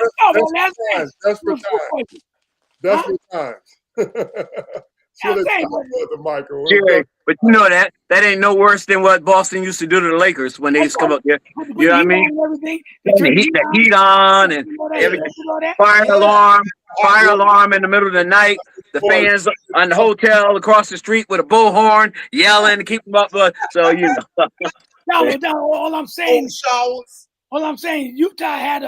S1: last night.
S8: Desperate times. Desperate times. Michael.
S6: Jerry, but you know that ain't no worse than what Boston used to do to the Lakers when they used to come up there. You know what I mean? The heat on and everything. Fire alarm in the middle of the night. The fans on the hotel across the street with a bullhorn yelling to keep them up. So you know.
S1: All I'm saying, Utah had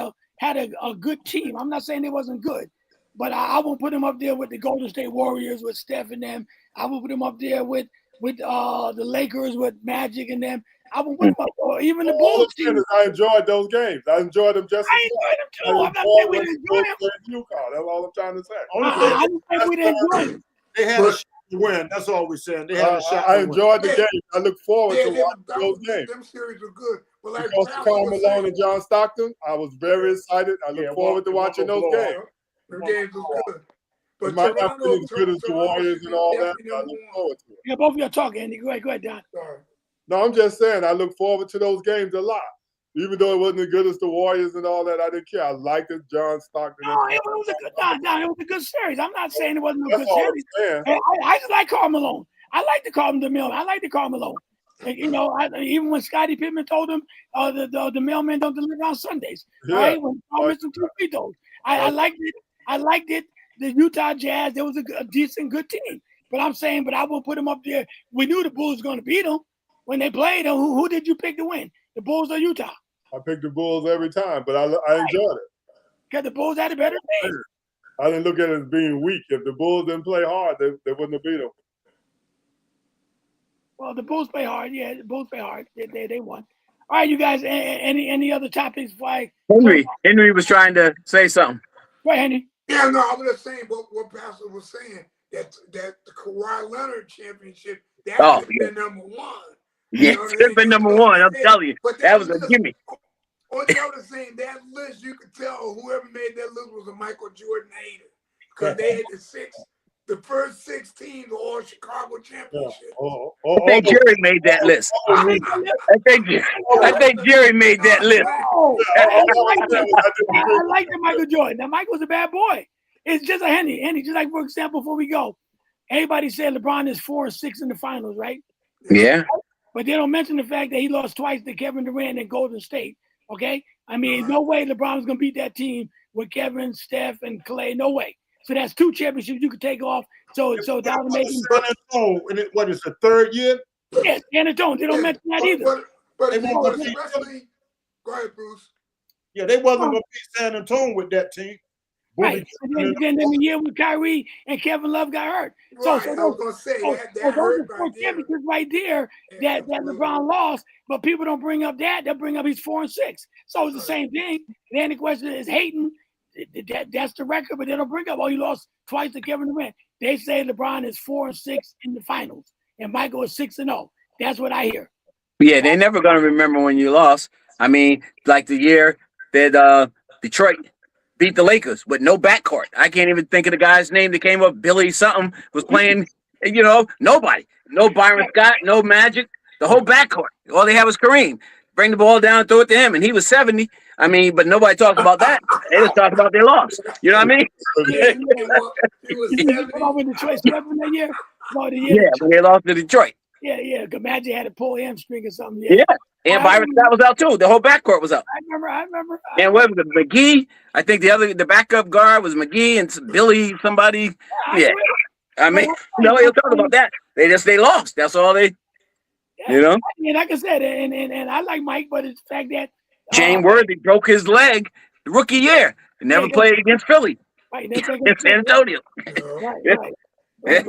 S1: a good team. I'm not saying it wasn't good. But I won't put him up there with the Golden State Warriors, with Steph and them. I will put him up there with the Lakers, with Magic and them. I will put him up, or even the Bulls team.
S8: I enjoyed those games. I enjoyed them just.
S1: I enjoyed them too. I'm not saying we didn't enjoy them.
S8: That's all I'm trying to say.
S1: I didn't say we didn't enjoy them.
S2: They had a shot to win. That's all we're saying. They had a shot.
S8: I enjoyed the game. I look forward to watching those games.
S7: Them series were good. But like
S8: Karl Malone and John Stockton, I was very excited. I look forward to watching those games.
S7: The games were good. But
S8: it might not be as good as the Warriors and all that, but I look forward to it.
S1: Yeah, both of you are talking, Andy. Go ahead, Don.
S7: Sorry.
S8: No, I'm just saying I look forward to those games a lot. Even though it wasn't as good as the Warriors and all that, I didn't care. I liked it, John Stockton.
S1: No, it was a good it was a good series. I'm not saying it wasn't a good series. I just like Karl Malone. I like to call him the Mill. I like to call him Malone. You know, even when Scottie Pippen told him the mailman don't deliver on Sundays, right? When Paul missed 2 free throws, I liked it. I liked it. The Utah Jazz, there was a decent, good team. But I'm saying, I won't put them up there. We knew the Bulls were going to beat them when they played. Who did you pick to win? The Bulls or Utah?
S8: I picked the Bulls every time, but I enjoyed it.
S1: Because the Bulls had a better team.
S8: I didn't look at it as being weak. If the Bulls didn't play hard, they wouldn't have beat them.
S1: Well, the Bulls play hard. Yeah, the Bulls play hard. They won. All right, you guys. Any other topics?
S6: Henry was trying to say something.
S1: Go ahead, Henry.
S7: Yeah, no, I was just saying what Pastor was saying, that the Kawhi Leonard championship, that could have been number 1.
S6: Yeah, it could have been number 1. I'm telling you, that was a gimme.
S7: On the other saying, that list, you could tell whoever made that list was a Michael Jordan hater, because they had the first 6 teams were all Chicago championships.
S6: I think Jerry made that list. I think Jerry made that list.
S1: I like that Michael Jordan. Now, Michael's a bad boy. It's just a Henry. Just like, for example, before we go, everybody said LeBron is 4-6 in the finals, right?
S6: Yeah.
S1: But they don't mention the fact that he lost twice to Kevin Durant and Golden State. Okay? I mean, no way LeBron's going to beat that team with Kevin, Steph, and Clay. No way. So that's 2 championships you could take off. So that would make him.
S2: What is the 3rd year?
S1: Yes, San Antonio. They don't mention that either.
S7: But especially, go ahead, Bruce.
S2: Yeah, they wasn't going to beat San Antonio with that team.
S1: Right. And then the year with Kyrie and Kevin Love got hurt.
S7: Right. I was going to say that hurt
S1: right there. Championships right there that LeBron lost, but people don't bring up that. They'll bring up he's 4-6. So it's the same thing. Then the question is hating. That's the record, but they don't bring up, he lost twice to Kevin Durant. They say LeBron is 4-6 in the finals, and Michael is 6-0. That's what I hear.
S6: Yeah, they're never going to remember when you lost. I mean, like the year that Detroit beat the Lakers with no backcourt. I can't even think of the guy's name that came up. Billy something was playing, nobody. No Byron Scott, no Magic, the whole backcourt. All they had was Kareem. Bring the ball down, throw it to him, and he was 70. I mean, but nobody talked about that. They just talked about their loss. You know what I mean?
S7: He was 70.
S1: When Detroit swept in that year?
S6: When they lost to Detroit.
S1: Yeah. Magic had a pull hamstring or something.
S6: Yeah. And Byron Scott was out too. The whole backcourt was out.
S1: I remember.
S6: And what was it, McGee? I think the backup guard was McGee and Billy somebody. Yeah. I mean, no, he'll talk about that. They lost. That's all they.
S1: Yeah, like I said, and I like Mike, but it's the fact that
S6: James Worthy broke his leg the rookie year and never played against Philly.
S1: Right,
S6: in San Antonio.
S1: Right.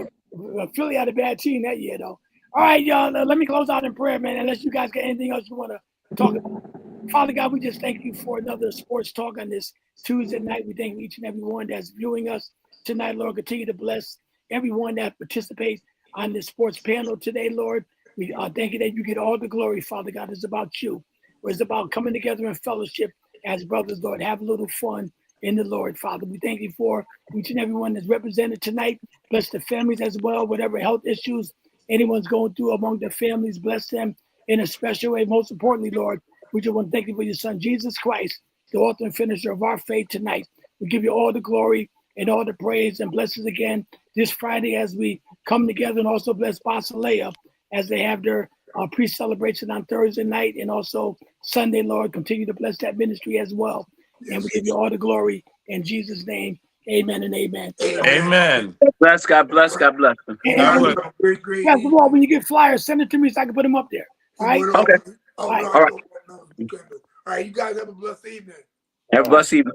S1: Philly had a bad team that year, though. All right, y'all. Let me close out in prayer, man. Unless you guys got anything else you want to talk about. Father God, we just thank you for another sports talk on this Tuesday night. We thank each and every one that's viewing us tonight, Lord. Continue to bless everyone that participates on this sports panel today, Lord. We thank you that you get all the glory, Father God. It's about you. where it's about coming together in fellowship as brothers, Lord. Have a little fun in the Lord, Father. We thank you for each and everyone that's represented tonight. Bless the families as well, whatever health issues anyone's going through among their families. Bless them in a special way. Most importantly, Lord, we just want to thank you for your son, Jesus Christ, the author and finisher of our faith tonight. We give you all the glory and all the praise, and bless us again this Friday as we come together, and also bless Basileia as they have their pre-celebration on Thursday night, and also Sunday, Lord. Continue to bless that ministry as well. And we give you all the glory in Jesus' name. Amen and amen.
S3: Amen.
S6: Bless, God bless, God bless.
S1: And
S7: Great.
S1: yeah, well, when you get flyers, send it to me so I can put them up there. All right?
S6: Okay.
S7: Oh,
S1: All right.
S7: no,
S6: All right.
S7: no, you can't do it. All right, you guys have a blessed evening.
S6: Have a blessed evening.